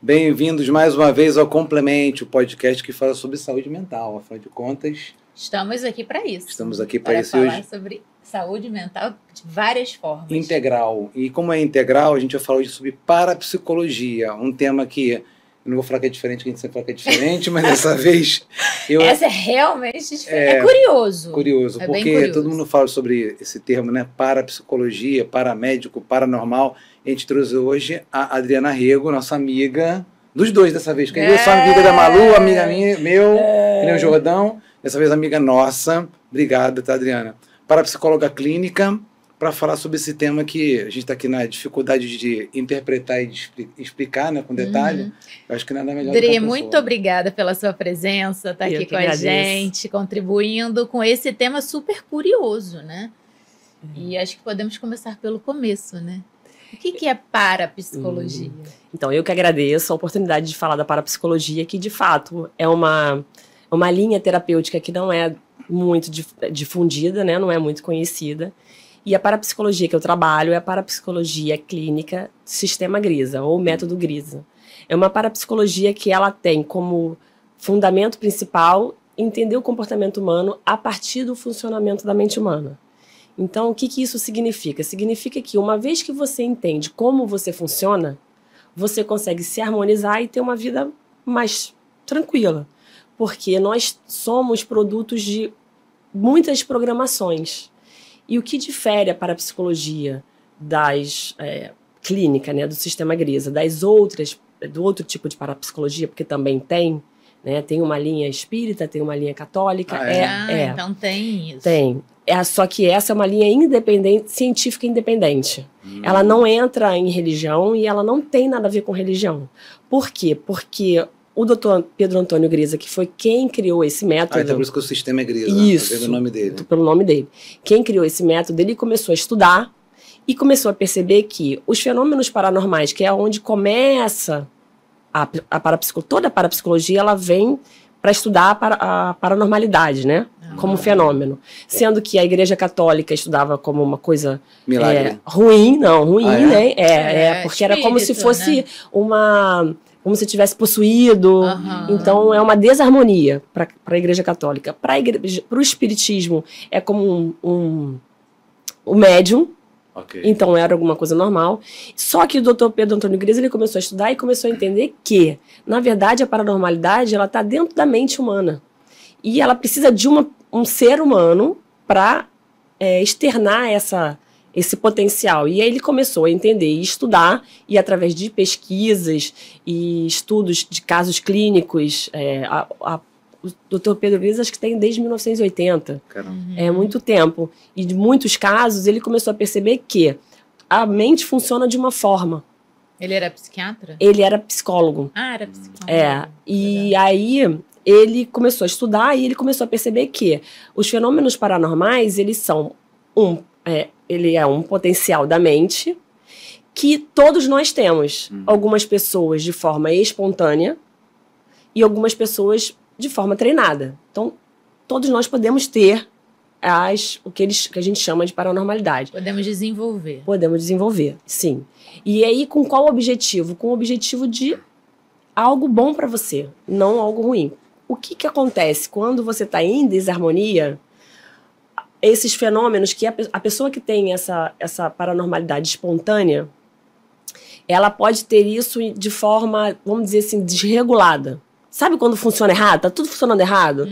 Bem-vindos mais uma vez ao Complemente, o podcast que fala sobre saúde mental. Afinal de contas, estamos aqui para isso. Estamos aqui para isso falar hoje. Sobre saúde mental de várias formas. Integral. E como é integral, a gente vai falar hoje sobre parapsicologia, um tema que eu não vou falar que é diferente, que a gente sempre fala que é diferente, mas dessa vez... Essa é realmente diferente. É curioso. Curioso, porque curioso. Todo mundo fala sobre esse termo, né? Parapsicologia, paramédico, paranormal. A gente trouxe hoje a Adriana Rego, nossa amiga, dos dois dessa vez. Quem eu sou amiga da Malu, amiga minha, que nem o Jordão. Dessa vez amiga nossa. Obrigada, tá, Adriana? Parapsicóloga clínica, para falar sobre esse tema que a gente está aqui na dificuldade de interpretar e de explicar, né, com detalhe. Eu acho que nada melhor do que a pessoa. Muito obrigada pela sua presença, tá aqui com a gente, contribuindo com esse tema super curioso, né? E acho que podemos começar pelo começo, né? O que é parapsicologia? Então, eu que agradeço a oportunidade de falar da parapsicologia, que de fato é uma linha terapêutica que não é muito difundida, né? Não é muito conhecida. E a parapsicologia que eu trabalho é a parapsicologia clínica sistema Grisa, ou método Grisa. É uma parapsicologia que ela tem como fundamento principal entender o comportamento humano a partir do funcionamento da mente humana. Então, o que isso significa? Significa que uma vez que você entende como você funciona, você consegue se harmonizar e ter uma vida mais tranquila. Porque nós somos produtos de muitas programações. E o que difere a parapsicologia das clínica, né, do sistema Grisa, do outro tipo de parapsicologia, porque também tem, né, tem uma linha espírita, tem uma linha católica. Então tem isso. Tem. Só que essa é uma linha independente, científica independente. Ela não entra em religião e ela não tem nada a ver com religião. Por quê? Porque o doutor Pedro Antônio Grisa, que foi quem criou esse método... então por isso que o sistema é Grisa. Isso. Pelo nome dele. Pelo nome dele. Quem criou esse método, ele começou a estudar e começou a perceber que os fenômenos paranormais, que é onde começa toda a parapsicologia, ela vem para estudar a paranormalidade, né? Como fenômeno. Sendo que a Igreja Católica estudava como uma coisa ruim, né? Porque era como se fosse, né? Como se tivesse possuído. Então, é uma desarmonia para a Igreja Católica. Para o Espiritismo, é como um médium. Okay. Então, era alguma coisa normal. Só que o doutor Pedro Antônio Grisa, ele começou a estudar e começou a entender que, na verdade, a paranormalidade está dentro da mente humana. E ela precisa de um ser humano para externar esse potencial. E aí ele começou a entender e estudar, e através de pesquisas e estudos de casos clínicos, o doutor Pedro Grisa acho que tem desde 1980. Caramba. É muito tempo. E de muitos casos ele começou a perceber que a mente funciona de uma forma. Ele era psiquiatra? Ele era psicólogo. Era psicólogo. E aí ele começou a estudar e ele começou a perceber que os fenômenos paranormais, eles são ele é um potencial da mente que todos nós temos. Algumas pessoas de forma espontânea e algumas pessoas de forma treinada. Então, todos nós podemos ter o que a gente chama de paranormalidade. Podemos desenvolver. Podemos desenvolver, sim. E aí, com qual objetivo? Com o objetivo de algo bom para você, não algo ruim. O que acontece quando você está em desarmonia? Esses fenômenos que a pessoa que tem essa paranormalidade espontânea, ela pode ter isso de forma, vamos dizer assim, desregulada. Sabe quando funciona errado? Tá tudo funcionando errado?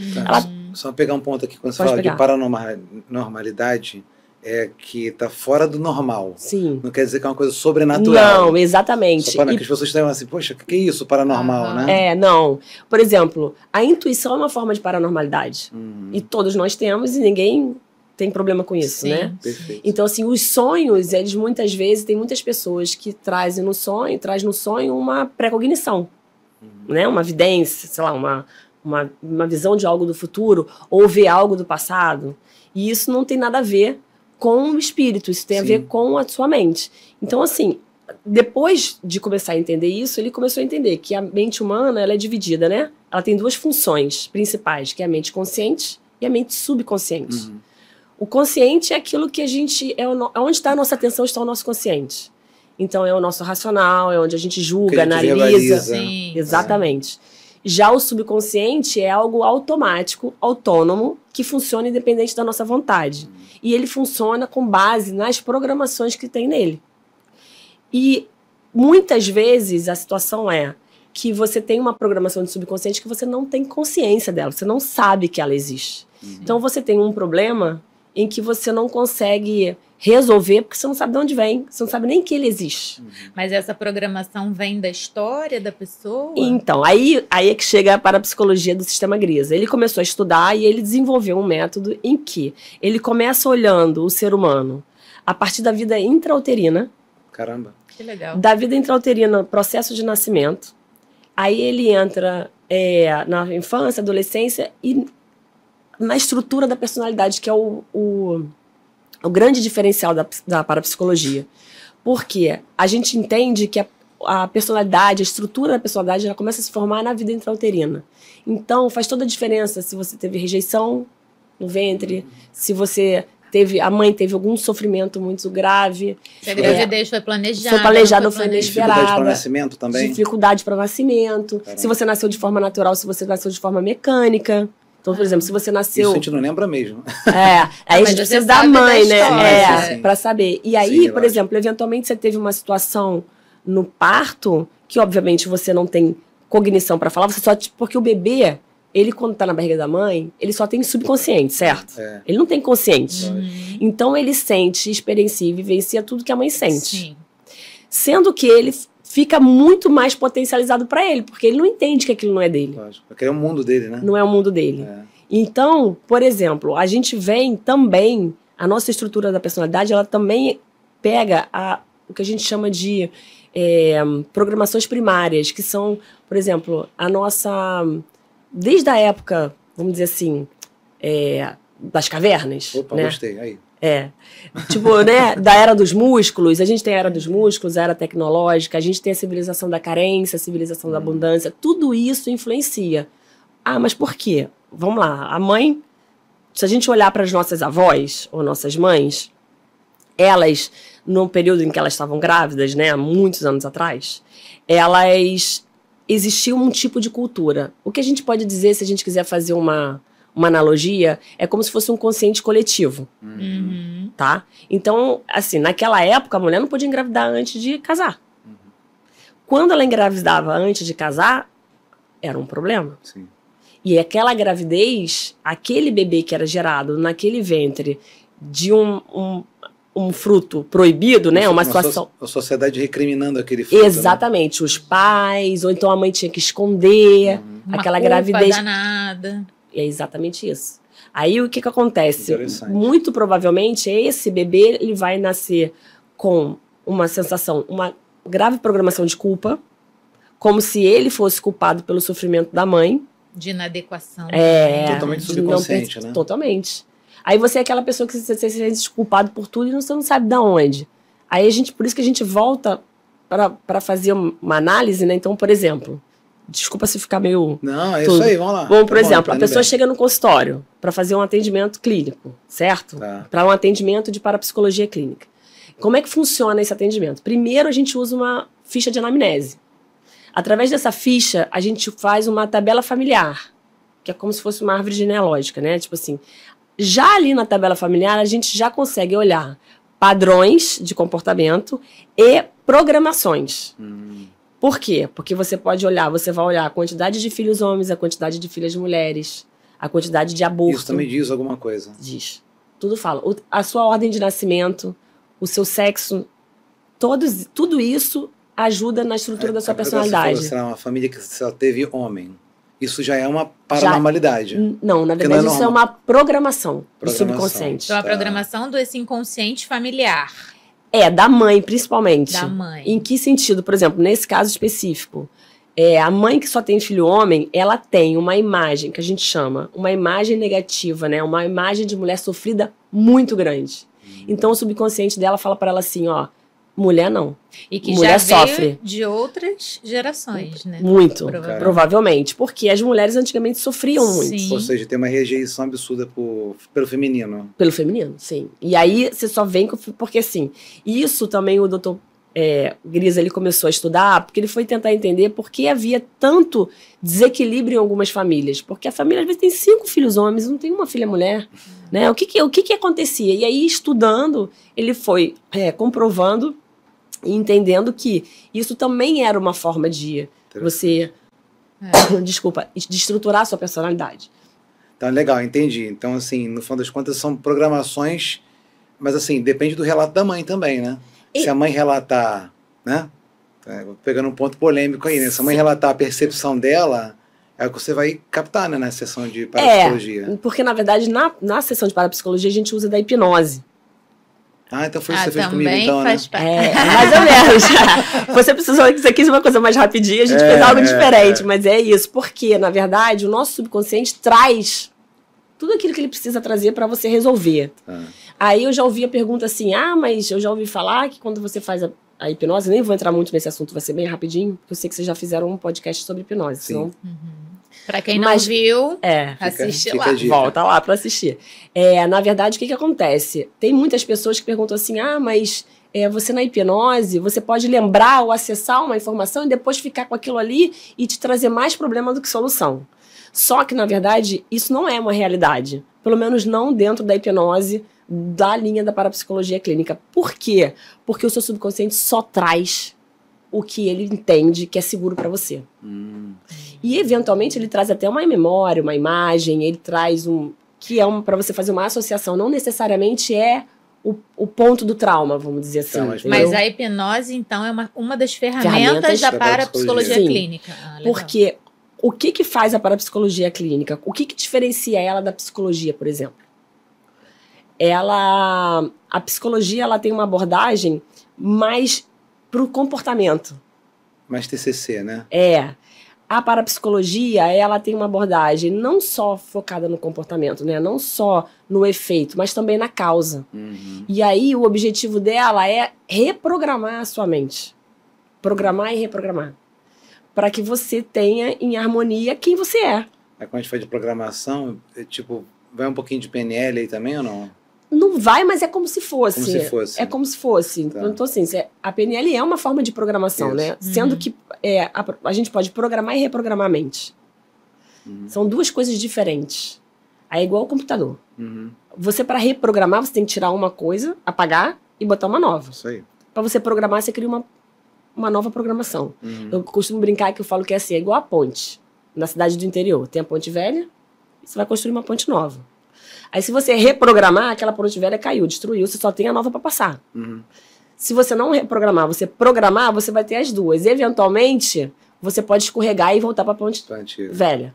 Só pegar um ponto aqui, quando você fala de paranormalidade, é que tá fora do normal. Sim. Não quer dizer que é uma coisa sobrenatural. Não, exatamente. Só para que as pessoas estejam assim, poxa, o que é isso, paranormal, né? Não. Por exemplo, a intuição é uma forma de paranormalidade. E todos nós temos e ninguém tem problema com isso, Sim. né? Perfeito. Então, assim, os sonhos, eles muitas vezes, tem muitas pessoas que trazem no sonho uma precognição, né? Uma vidência, sei lá, uma visão de algo do futuro, ou ver algo do passado. E isso não tem nada a ver com o espírito, isso tem a ver com a sua mente. Então, assim, depois de começar a entender isso, ele começou a entender que a mente humana, ela é dividida, né? Ela tem duas funções principais, que é a mente consciente e a mente subconsciente. O consciente é aquilo que a gente... onde está a nossa atenção, está o nosso consciente. Então é o nosso racional, é onde a gente julga, a gente analisa. Sim. Exatamente. Já o subconsciente é algo automático, autônomo, que funciona independente da nossa vontade. E ele funciona com base nas programações que tem nele. E muitas vezes a situação é que você tem uma programação de subconsciente que você não tem consciência dela, você não sabe que ela existe. Então você tem um problema em que você não consegue resolver porque você não sabe de onde vem, você não sabe nem que ele existe. Mas essa programação vem da história da pessoa? Então, aí é que chega a parapsicologia do sistema Grisa. Ele começou a estudar e ele desenvolveu um método em que ele começa olhando o ser humano a partir da vida intrauterina. Caramba. Que legal. Da vida intrauterina, processo de nascimento. Aí ele entra na infância, adolescência e na estrutura da personalidade, que é o grande diferencial da parapsicologia. Porque a gente entende que a personalidade, a estrutura da personalidade, ela começa a se formar na vida intrauterina. Então, faz toda a diferença se você teve rejeição no ventre, se você a mãe teve algum sofrimento muito grave. Se a gravidez foi planejada. Foi planejada, não foi inesperada. Dificuldade para o nascimento também? Dificuldade para o nascimento. Caramba. Se você nasceu de forma natural, se você nasceu de forma mecânica. Então, por exemplo, se você nasceu... Isso a gente não lembra mesmo. Aí a gente precisa da mãe, né? Para saber. E aí, sim, por exemplo, eventualmente você teve uma situação no parto, que obviamente você não tem cognição para falar, você só... Porque o bebê, ele quando tá na barriga da mãe, ele só tem subconsciente, certo? Ele não tem consciente. Então ele sente, experiencia e vivencia tudo que a mãe sente. Sim. Sendo que ele fica muito mais potencializado para ele, porque ele não entende que aquilo não é dele. Lógico, porque é o mundo dele, né? Não é o mundo dele. Então, por exemplo, a gente vem também, a nossa estrutura da personalidade, ela também pega o que a gente chama de programações primárias, que são, por exemplo, a nossa... Desde a época, vamos dizer assim, das cavernas. Opa, né? Gostei. Aí. Tipo, né, da era dos músculos, a gente tem a era dos músculos, a era tecnológica, a gente tem a civilização da carência, a civilização da abundância, tudo isso influencia. Ah, mas por quê? Vamos lá, a mãe, se a gente olhar para as nossas avós ou nossas mães, elas, no período em que elas estavam grávidas, né, há muitos anos atrás, existia um tipo de cultura. O que a gente pode dizer, se a gente quiser fazer uma analogia, é como se fosse um consciente coletivo, tá? Então, assim, naquela época, a mulher não podia engravidar antes de casar. Quando ela engravidava antes de casar, era um problema. Sim. E aquela gravidez, aquele bebê que era gerado naquele ventre de um fruto proibido, né? Uma situação... A sociedade recriminando aquele fruto. Exatamente. Né? Os pais, ou então a mãe tinha que esconder aquela gravidez. Danada. É exatamente isso. Aí o que acontece? Muito provavelmente esse bebê ele vai nascer com uma sensação, uma grave programação de culpa, como se ele fosse culpado pelo sofrimento da mãe. De inadequação. Totalmente subconsciente, né? Totalmente. Aí você é aquela pessoa que você se sente culpado por tudo e você não sabe de onde. Aí por isso que a gente volta para fazer uma análise, né? Então, por exemplo... Desculpa se ficar meio... Não, é isso aí, vamos lá. Bom, por exemplo, a pessoa chega no consultório para fazer um atendimento clínico, certo? Para um atendimento de parapsicologia clínica. Como é que funciona esse atendimento? Primeiro, a gente usa uma ficha de anamnese. Através dessa ficha, a gente faz uma tabela familiar, que é como se fosse uma árvore genealógica, né? Tipo assim, já ali na tabela familiar, a gente já consegue olhar padrões de comportamento e programações. Por quê? Porque você vai olhar a quantidade de filhos homens, a quantidade de filhas mulheres, a quantidade de aborto. Isso também diz alguma coisa. Diz. Tudo fala. A sua ordem de nascimento, o seu sexo, tudo isso ajuda na estrutura da sua personalidade. Você falou, uma família que só teve homem. Isso já é uma paranormalidade. Não, na verdade isso é uma programação do subconsciente. Então a programação desse inconsciente familiar. Da mãe, principalmente. Da mãe. Em que sentido? Por exemplo, nesse caso específico, a mãe que só tem filho homem, ela tem uma imagem, que a gente chama, uma imagem negativa, né? Uma imagem de mulher sofrida muito grande. Então, o subconsciente dela fala para ela assim, ó, mulher não. E que mulher já veio sofre. De outras gerações, né? Muito, provavelmente. Porque as mulheres antigamente sofriam muito. Sim. Ou seja, tem uma rejeição absurda pelo feminino. Pelo feminino, sim. E aí você só vem porque assim, isso também o doutor Grisa, ele começou a estudar, porque ele foi tentar entender por que havia tanto desequilíbrio em algumas famílias. Porque a família, às vezes, tem 5 filhos homens, não tem uma filha mulher. Né? O que acontecia? E aí, estudando, ele foi comprovando e entendendo que isso também era uma forma de você, de estruturar a sua personalidade. Então, legal, entendi. Então, assim, no final das contas, são programações, mas, assim, depende do relato da mãe também, né? Se a mãe relatar, né? Pegando um ponto polêmico aí, né? Se a mãe relatar a percepção dela, é o que você vai captar, né, na sessão de parapsicologia. Porque, na verdade, na sessão de parapsicologia, a gente usa da hipnose. Então foi isso que você fez comigo, então, faz né? parte. Mais ou menos. Você precisou que você quis uma coisa mais rapidinha, a gente fez algo diferente, mas é isso. Porque, na verdade, o nosso subconsciente traz tudo aquilo que ele precisa trazer para você resolver. Aí eu já ouvi a pergunta assim, mas eu já ouvi falar que quando você faz a hipnose, nem vou entrar muito nesse assunto, vai ser bem rapidinho, porque eu sei que vocês já fizeram um podcast sobre hipnose. Sim. Senão... Para quem não viu, assiste fica lá. Volta lá para assistir. Na verdade, o que acontece? Tem muitas pessoas que perguntam assim, mas você na hipnose, você pode lembrar ou acessar uma informação e depois ficar com aquilo ali e te trazer mais problema do que solução. Só que, na verdade, isso não é uma realidade. Pelo menos não dentro da hipnose, da linha da parapsicologia clínica. Por quê? Porque o seu subconsciente só traz o que ele entende que é seguro para você. E, eventualmente, ele traz até uma memória, uma imagem, ele traz que é para você fazer uma associação. Não necessariamente é o ponto do trauma, vamos dizer assim. Mas a hipnose, então, é uma das ferramentas da parapsicologia clínica. Porque o que faz a parapsicologia clínica? O que diferencia ela da psicologia, por exemplo? A psicologia ela tem uma abordagem mais para o comportamento. Mais TCC, né? A parapsicologia, ela tem uma abordagem não só focada no comportamento, né? Não só no efeito, mas também na causa. E aí o objetivo dela é reprogramar a sua mente. Programar e reprogramar. Para que você tenha em harmonia quem você é. Quando a gente fala de programação, vai um pouquinho de PNL aí também ou não? Não vai, mas é como se fosse. Como se fosse. É como se fosse. Então, assim, a PNL é uma forma de programação, né? Sendo que a gente pode programar e reprogramar a mente. São duas coisas diferentes. Aí é igual ao computador. Você, para reprogramar, você tem que tirar uma coisa, apagar e botar uma nova. Isso aí. Para você programar, você cria uma nova programação. Eu costumo brincar que eu falo que é assim, é igual a ponte. Na cidade do interior, tem a ponte velha, e você vai construir uma ponte nova. Aí, se você reprogramar, aquela ponte velha caiu, destruiu, você só tem a nova para passar. Se você não reprogramar, você programar, você vai ter as duas. Eventualmente, você pode escorregar e voltar para a ponte velha.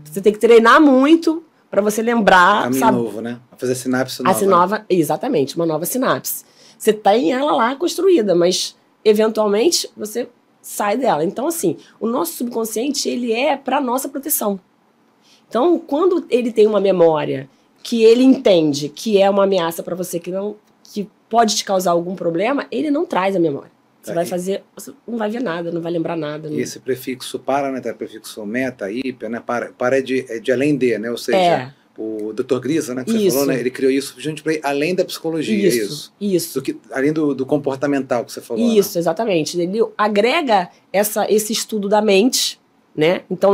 Você tem que treinar muito para você lembrar. Caminho novo, né? Fazer sinapse nova. Exatamente, uma nova sinapse. Você tem ela lá construída, mas eventualmente você sai dela. Então, assim, o nosso subconsciente, ele é para nossa proteção. Então, quando ele tem uma memória que ele entende que é uma ameaça para você, que pode te causar algum problema, ele não traz a memória. Você você não vai ver nada, não vai lembrar nada. E esse prefixo para, né? Tá? Prefixo meta, hiper, né? Para é de além de, né? Ou seja, o Dr. Grisa, né? Que você falou, né? Ele criou isso justamente para ir além da psicologia, Isso. Além do comportamental que você falou. Isso, né? Exatamente. Ele agrega esse estudo da mente, né? Então,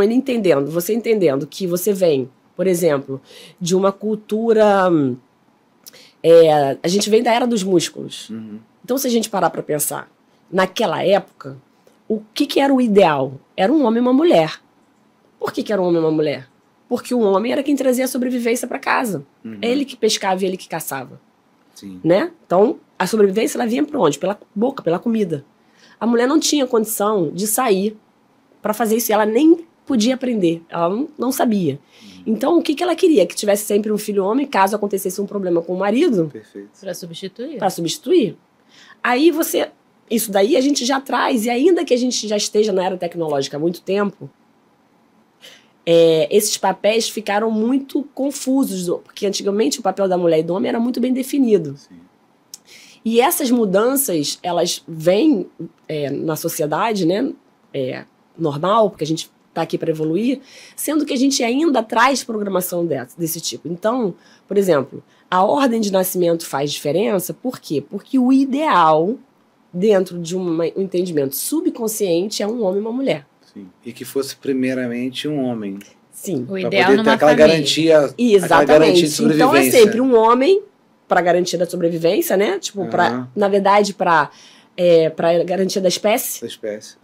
você entendendo que você vem, por exemplo, de uma cultura... a gente vem da era dos músculos. Então, se a gente parar para pensar, naquela época, o que era o ideal? Era um homem e uma mulher. Por que era um homem e uma mulher? Porque o homem era quem trazia a sobrevivência para casa. É ele que pescava e ele que caçava. Né? Então, a sobrevivência ela vinha para onde? Pela boca, pela comida. A mulher não tinha condição de sair para fazer isso. Ela nem podia aprender. Ela não sabia. Então, o que ela queria? Que tivesse sempre um filho homem, caso acontecesse um problema com o marido. Perfeito. Para substituir. Para substituir. Aí isso daí a gente já traz, e ainda que a gente já esteja na era tecnológica há muito tempo, esses papéis ficaram muito confusos, porque antigamente o papel da mulher e do homem era muito bem definido. E essas mudanças, elas vêm na sociedade, né, normal, porque a gente está aqui para evoluir, sendo que a gente ainda traz programação desse tipo. Então, por exemplo, a ordem de nascimento faz diferença, por quê? Porque o ideal dentro de um entendimento subconsciente, é um homem e uma mulher. Sim. E que fosse primeiramente um homem. Sim. O ideal numa poder ter aquela família. garantia, Exatamente. aquela garantia de sobrevivência. Então é sempre um homem para garantia da sobrevivência, né? Tipo, na verdade, para garantia da espécie. Da espécie.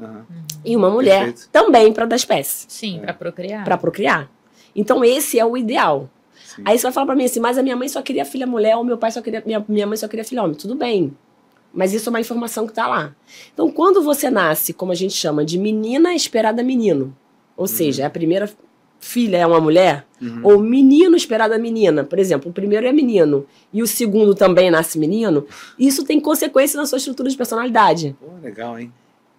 E uma mulher Perfeito. também para da espécie. Sim, para procriar. Para procriar. Então esse é o ideal. Sim. Aí você vai falar para mim assim, mas a minha mãe só queria filha mulher, ou meu pai só queria, minha mãe só queria filha homem. Tudo bem. Mas isso é uma informação que está lá. Então, quando você nasce, como a gente chama, de menina esperada menino, ou seja, a primeira filha é uma mulher, ou menino esperada menina, por exemplo, o primeiro é menino e o segundo também nasce menino, isso tem consequência na sua estrutura de personalidade. Pô, legal, hein?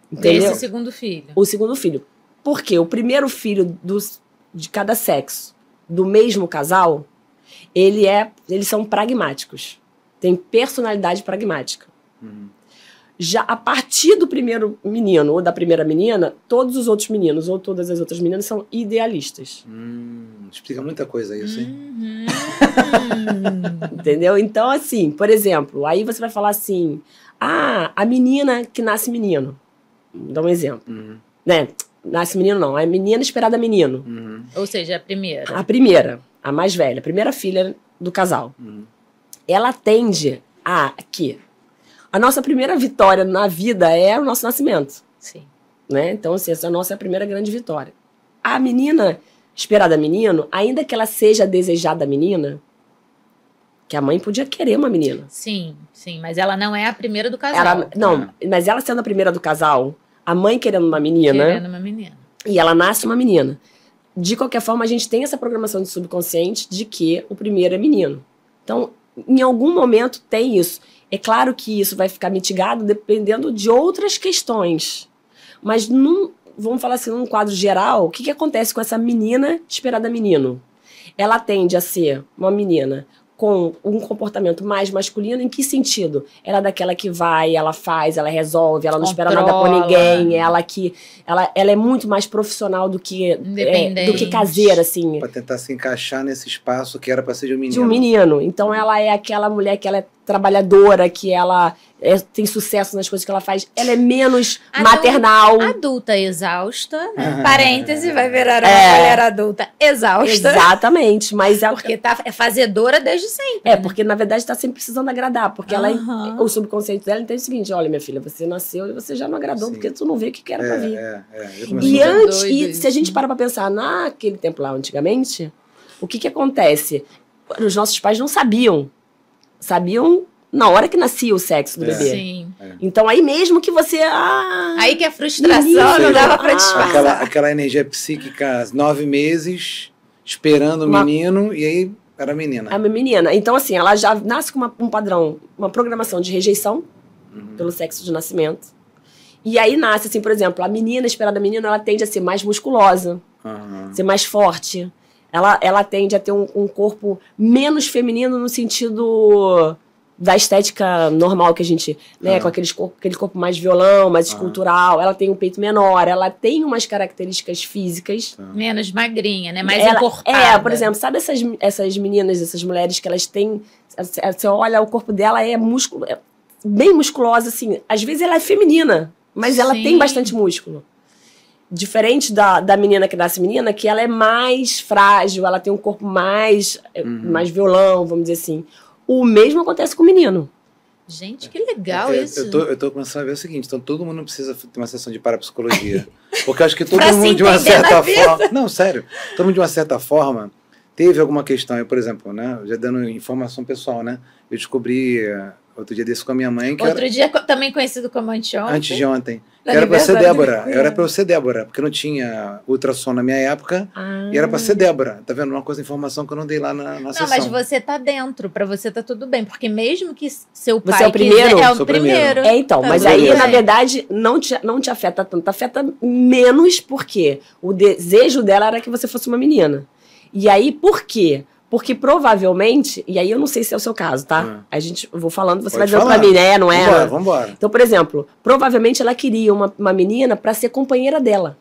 Entendeu? Esse segundo filho. O segundo filho. Por quê? O primeiro filho de cada sexo, do mesmo casal, eles são pragmáticos. Tem personalidade pragmática. Já a partir do primeiro menino ou da primeira menina, todos os outros meninos ou todas as outras meninas são idealistas. Explica muita coisa isso, hein? Entendeu? Então, assim, por exemplo, aí você vai falar assim, a menina que nasce menino. Vou dar um exemplo. Né? Nasce menino não, é menina esperada menino. Ou seja, a primeira. A primeira, a mais velha, a primeira filha do casal. Ela tende a que a nossa primeira vitória na vida é o nosso nascimento. Sim. Né? Então, assim, essa nossa é a primeira grande vitória. A menina esperada menino, ainda que ela seja desejada menina, que a mãe podia querer uma menina. Sim, mas ela não é a primeira do casal. Mas ela sendo a primeira do casal, a mãe querendo uma menina. Querendo uma menina. E ela nasce uma menina. De qualquer forma, a gente tem essa programação de subconsciente de que o primeiro é menino. Então, em algum momento tem isso. É claro que isso vai ficar mitigado dependendo de outras questões. Mas, vamos falar assim, num quadro geral, o que acontece com essa menina esperada menino? Ela tende a ser uma menina com um comportamento mais masculino, em que sentido? Ela é daquela que vai, ela faz, ela resolve, ela não espera nada por ninguém, ela é muito mais profissional do que caseira, assim. Para tentar se encaixar nesse espaço que era para ser de um menino. De um menino. Então ela é aquela mulher que ela é trabalhadora, que ela tem sucesso nas coisas que ela faz. Ela é menos maternal. Adulta exausta, né? Parêntese, vai virar uma mulher adulta exausta. Exatamente. Mas porque é fazedora desde sempre. Porque na verdade está sempre precisando agradar. Porque o subconsciente dela entende o seguinte, olha minha filha, você nasceu e você já não agradou porque tu não vê o que era pra vir. E se a gente para pra pensar naquele tempo lá antigamente, o que acontece? Os nossos pais não sabiam na hora que nascia o sexo do bebê. Sim. Então aí mesmo que você... aí que a frustração não dava pra disfarçar. Aquela energia psíquica, 9 meses, esperando o menino, e aí era a menina. A menina. Então assim, ela já nasce com um padrão, uma programação de rejeição pelo sexo de nascimento. E aí nasce assim, por exemplo, a menina esperada menina, ela tende a ser mais musculosa, ser mais forte. Ela tende a ter um corpo menos feminino no sentido da estética normal que a gente, né, com aquele corpo mais violão, mais escultural. Ela tem um peito menor, ela tem umas características físicas. Menos magrinha, né? Mais encorpada. Por exemplo, sabe essas meninas, essas mulheres que elas têm... Você olha, o corpo dela é bem musculosa, assim. Às vezes ela é feminina, mas ela tem bastante músculo. Diferente da menina que nasce menina, que ela é mais frágil, ela tem um corpo mais violão, vamos dizer assim. O mesmo acontece com o menino. Gente, que legal isso. Eu tô começando a ver o seguinte, então todo mundo precisa ter uma sessão de parapsicologia. Porque eu acho que todo mundo, de uma certa forma... Não, sério. Todo mundo, de uma certa forma, teve alguma questão. Eu, por exemplo, né, já dando informação pessoal, né? Eu descobri outro dia desse com a minha mãe. Dia também conhecido como anteontem. Antes de ontem. Era pra ser Débora. Era pra eu ser Débora, porque não tinha ultrassom na minha época. E era pra ser Débora. Tá vendo? Uma coisa, informação que eu não dei lá na sessão. Não, mas você tá dentro. Pra você tá tudo bem. Porque mesmo que seu pai você é o primeiro? Quiser, é o primeiro. Então. Mas aí, na verdade, não te afeta tanto. Afeta menos porque o desejo dela era que você fosse uma menina. E aí, por quê? Porque provavelmente, e aí eu não sei se é o seu caso, tá? Eu vou falando, você vai dizendo pra mim, né? Não é? Vambora. Então, por exemplo, provavelmente ela queria uma menina pra ser companheira dela.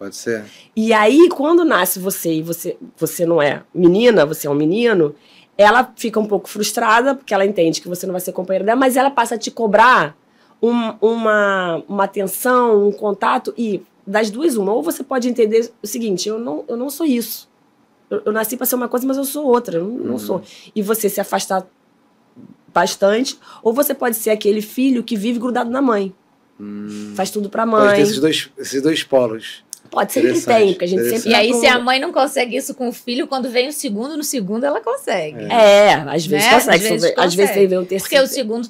Pode ser. E aí, quando nasce você e você não é menina, você é um menino, ela fica um pouco frustrada, porque ela entende que você não vai ser companheira dela, mas ela passa a te cobrar uma atenção, um contato, e das duas, uma. Ou você pode entender o seguinte, eu não sou isso. Eu nasci para ser uma coisa, mas eu sou outra, eu não sou. E você se afastar bastante, ou você pode ser aquele filho que vive grudado na mãe. Faz tudo pra mãe. Pode ter esses dois polos. Pode, sempre tem, porque a gente sempre... E aí, se a mãe não consegue isso com o filho, quando vem o segundo, no segundo ela consegue. Às vezes consegue. Às vezes vem o terceiro. Porque o segundo...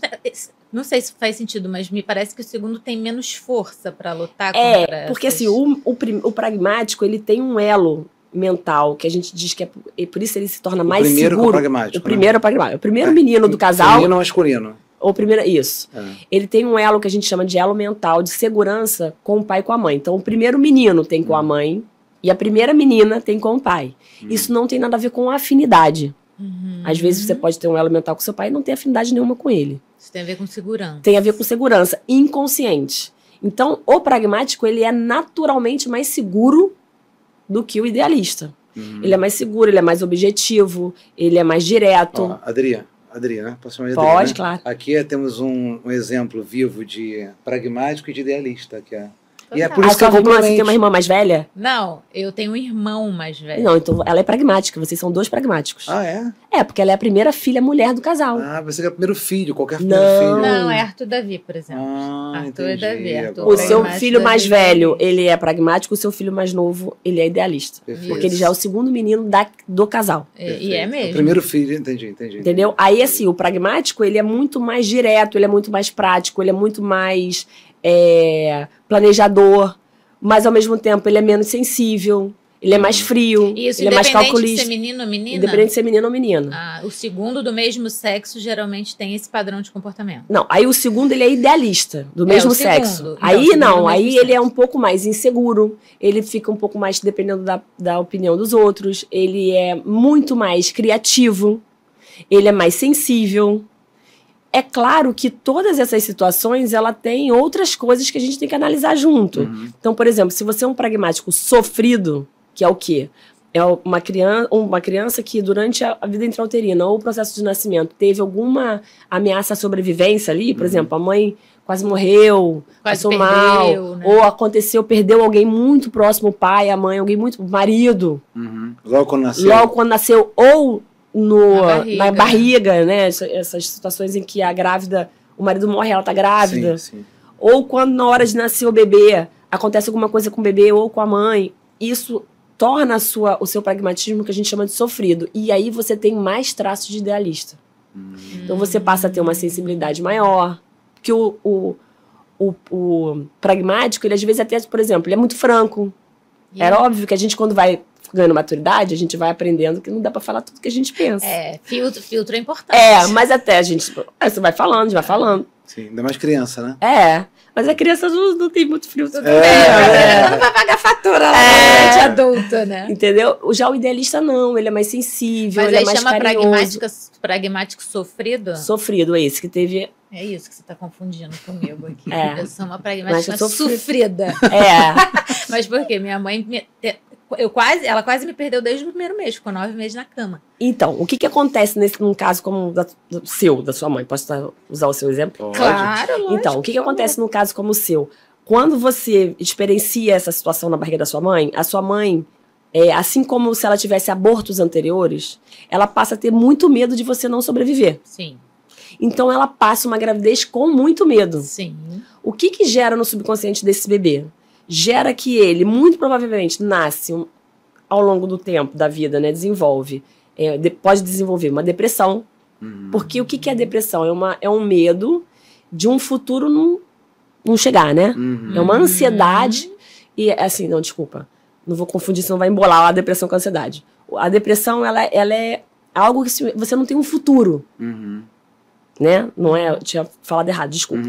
Não sei se faz sentido, mas me parece que o segundo tem menos força pra lutar contra porque assim, o pragmático, ele tem um elo mental, que a gente diz que por isso ele se torna mais seguro. O pragmático. O primeiro é o pragmático. O primeiro menino do casal... Feminino ou masculino. Ou primeiro, isso. Ele tem um elo que a gente chama de elo mental, de segurança com o pai e com a mãe. Então, o primeiro menino tem com a mãe e a primeira menina tem com o pai. Isso não tem nada a ver com afinidade. Às vezes você pode ter um elo mental com seu pai e não ter afinidade nenhuma com ele. Isso tem a ver com segurança. Tem a ver com segurança, inconsciente. Então, o pragmático, ele é naturalmente mais seguro do que o idealista. Ele é mais seguro, ele é mais objetivo, ele é mais direto. Ó, Adriana, né? Posso chamar de Pode, Adriana, né? claro. Aqui temos um exemplo vivo de pragmático e de idealista. Que é. E é por isso que eu Você tem uma irmã mais velha? Não, eu tenho um irmão mais velho. Não, então ela é pragmática, vocês são dois pragmáticos. Ah, é? É, porque ela é a primeira filha mulher do casal. Ah, você é o primeiro filho, qualquer primeiro filho. Não, é Arthur Davi, por exemplo. Arthur e Davi. Arthur O seu filho mais velho, ele é pragmático, o seu filho mais novo, ele é idealista. Perfeito. Porque ele já é o segundo menino do casal. E é mesmo. O primeiro filho, entendi. Entendeu? Aí, assim, o pragmático, ele é muito mais direto, ele é muito mais prático, ele é muito mais planejador, mas ao mesmo tempo ele é menos sensível, ele é mais frio, Isso, ele é mais calculista. Independente de ser menino ou menina? Independente de ser menino ou menina. O segundo do mesmo sexo geralmente tem esse padrão de comportamento. Não, aí o segundo ele é idealista, do mesmo sexo. Segundo. Aí Então, aí ele é um pouco mais inseguro, ele fica um pouco mais dependendo da opinião dos outros, ele é muito mais criativo, ele é mais sensível. É claro que todas essas situações, ela tem outras coisas que a gente tem que analisar junto. Então, por exemplo, se você é um pragmático sofrido, que é o quê? É uma criança que durante a vida intrauterina ou o processo de nascimento teve alguma ameaça à sobrevivência ali, por exemplo, a mãe quase morreu, passou mal, né? Ou perdeu alguém muito próximo, o pai, a mãe, alguém muito, o marido. Logo quando nasceu. Ou na barriga, né? Essas situações em que a grávida, o marido morre, ela tá grávida. Sim. Ou quando na hora de nascer o bebê, acontece alguma coisa com o bebê ou com a mãe. Isso torna o seu pragmatismo, que a gente chama de sofrido. E aí você tem mais traços de idealista. Então você passa a ter uma sensibilidade maior. Porque o pragmático, ele às vezes até, por exemplo, ele é muito franco. Era óbvio que a gente, quando vai ganhando maturidade, a gente vai aprendendo que não dá pra falar tudo que a gente pensa. Filtro é importante. Mas até a gente... Você vai falando, vai falando. Sim, ainda mais criança, né? Mas a criança não tem muito filtro. Não vai pagar fatura lá de adulta, né? Entendeu? Já o idealista não, ele é mais sensível, mas ele é mais carinhoso. Pragmático sofrido? Sofrido, é esse que teve... É isso que você tá confundindo comigo aqui. Eu sou uma pragmática sofrida. Mas por quê? Minha mãe... Ela quase me perdeu desde o primeiro mês, ficou 9 meses na cama. Então, o que acontece num caso como da sua mãe? Posso usar o seu exemplo? Claro, lógico. Então, o que acontece num caso como o seu? Quando você experiencia essa situação na barriga da sua mãe, a sua mãe, assim como se ela tivesse abortos anteriores, ela passa a ter muito medo de você não sobreviver. Sim. Então, ela passa uma gravidez com muito medo. Sim. O que gera no subconsciente desse bebê? Gera que ele, muito provavelmente, nasce ao longo do tempo da vida, né? Pode desenvolver uma depressão. Porque o que é depressão? É um medo de um futuro não chegar, né? É uma ansiedade. E, assim, não, desculpa. Não vou confundir, senão vai embolar a depressão com a ansiedade. A depressão, ela é algo que você não tem um futuro. Né? Não é? Eu tinha falado errado, desculpa.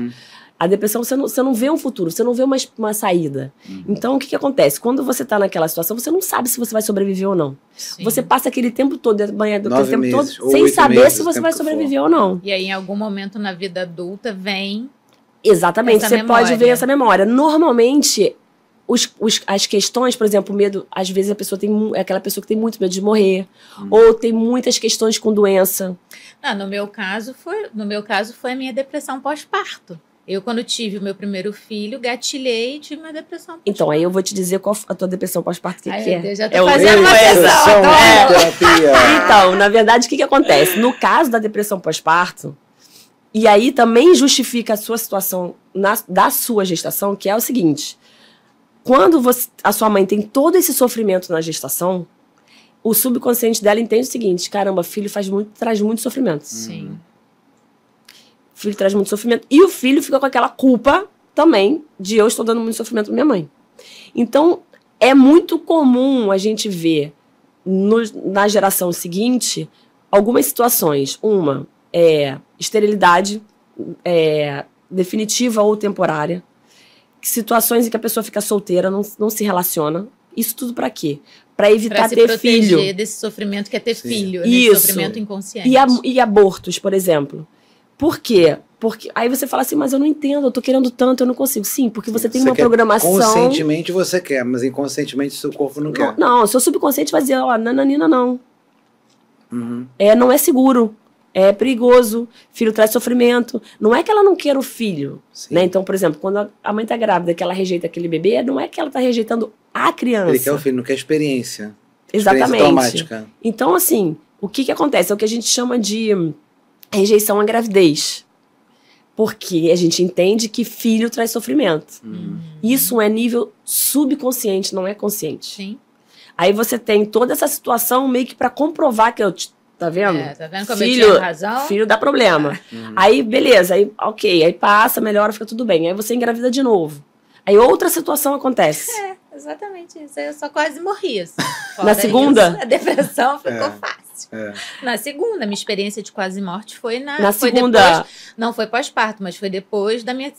A depressão, você não vê um futuro, você não vê uma saída. Então, o que acontece? Quando você está naquela situação, você não sabe se você vai sobreviver ou não. Sim. Você passa aquele tempo todo, sem saber se você vai sobreviver ou não. E aí, em algum momento na vida adulta, vem... Exatamente, você pode ver essa memória. Normalmente, as questões, por exemplo, o medo, às vezes a pessoa é aquela pessoa que tem muito medo de morrer, ou tem muitas questões com doença. No meu caso foi a minha depressão pós-parto. Eu, quando tive o meu primeiro filho, gatilhei e tive uma depressão pós-parto. Então, aí eu vou te dizer qual a tua depressão pós-parto, que é. Deus, já tô fazendo uma sessão de terapia. Então, na verdade, o que acontece? No caso da depressão pós-parto, e aí também justifica a sua situação da sua gestação, que é o seguinte: quando a sua mãe tem todo esse sofrimento na gestação, o subconsciente dela entende o seguinte: caramba, filho traz muito sofrimento. Sim. Filho traz muito sofrimento. E o filho fica com aquela culpa também de eu estou dando muito sofrimento pra minha mãe. Então, é muito comum a gente ver na geração seguinte algumas situações. Uma é esterilidade definitiva ou temporária. Situações em que a pessoa fica solteira, não se relaciona. Isso tudo pra quê? Pra evitar ter filho. Pra se proteger desse sofrimento que é ter filho. Isso. Desse sofrimento inconsciente. E abortos, por exemplo. Por quê? Porque aí você fala assim, mas eu não entendo, eu tô querendo tanto, eu não consigo. Sim, porque você tem uma programação... Conscientemente você quer, mas inconscientemente seu corpo não quer. Não, seu subconsciente vai dizer, ó, nananina não. Uhum. Não é seguro, é perigoso, filho traz sofrimento. Não é que ela não queira o filho, né? Então, por exemplo, quando a mãe tá grávida, que ela rejeita aquele bebê, não é que ela tá rejeitando a criança. Ele quer o filho, não quer experiência. Exatamente. Experiência traumática. Então, assim, o que acontece? É o que a gente chama de rejeição à gravidez. Porque a gente entende que filho traz sofrimento. Isso é nível subconsciente, não é consciente. Sim. Aí você tem toda essa situação meio que pra comprovar que eu... Tá vendo? Tá vendo como eu tinha razão? Filho dá problema. Aí, beleza, aí ok, aí passa, melhora, fica tudo bem. Aí você engravida de novo. Aí outra situação acontece. Exatamente isso. Aí eu só quase morri. Assim. Na segunda? Isso, a depressão ficou fácil. É. Na segunda, minha experiência de quase morte foi na foi segunda. Depois, não foi pós-parto, mas foi depois da minha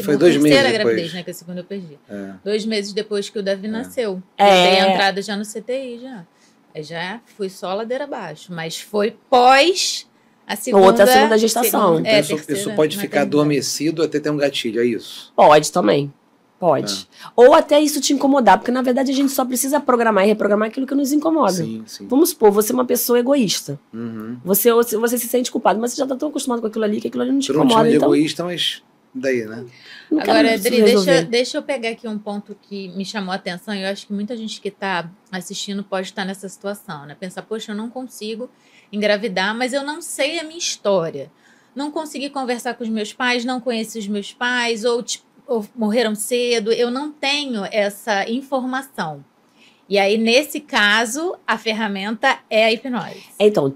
foi 2 meses terceira depois. gravidez, né? Que a segunda eu perdi. 2 meses depois que o Davi nasceu. É. Eu dei a entrada já no CTI, já. Aí já fui só ladeira abaixo. Mas foi pós a segunda gestação. Isso pode ficar adormecido até ter um gatilho, é isso? Pode também. Pode. Ou até isso te incomodar, porque na verdade a gente só precisa programar e reprogramar aquilo que nos incomoda. Sim. Vamos supor, você é uma pessoa egoísta. Você se sente culpado, mas você já tá tão acostumado com aquilo ali que aquilo ali não te incomoda. Eu não te então... egoísta, mas daí, né? Agora, Adri, deixa eu pegar aqui um ponto que me chamou a atenção e eu acho que muita gente que tá assistindo pode estar nessa situação, né? Pensar, poxa, eu não consigo engravidar, mas eu não sei a minha história. Não consegui conversar com os meus pais, não conheci os meus pais, ou morreram cedo, eu não tenho essa informação. E aí, nesse caso, a ferramenta é a hipnose. Então,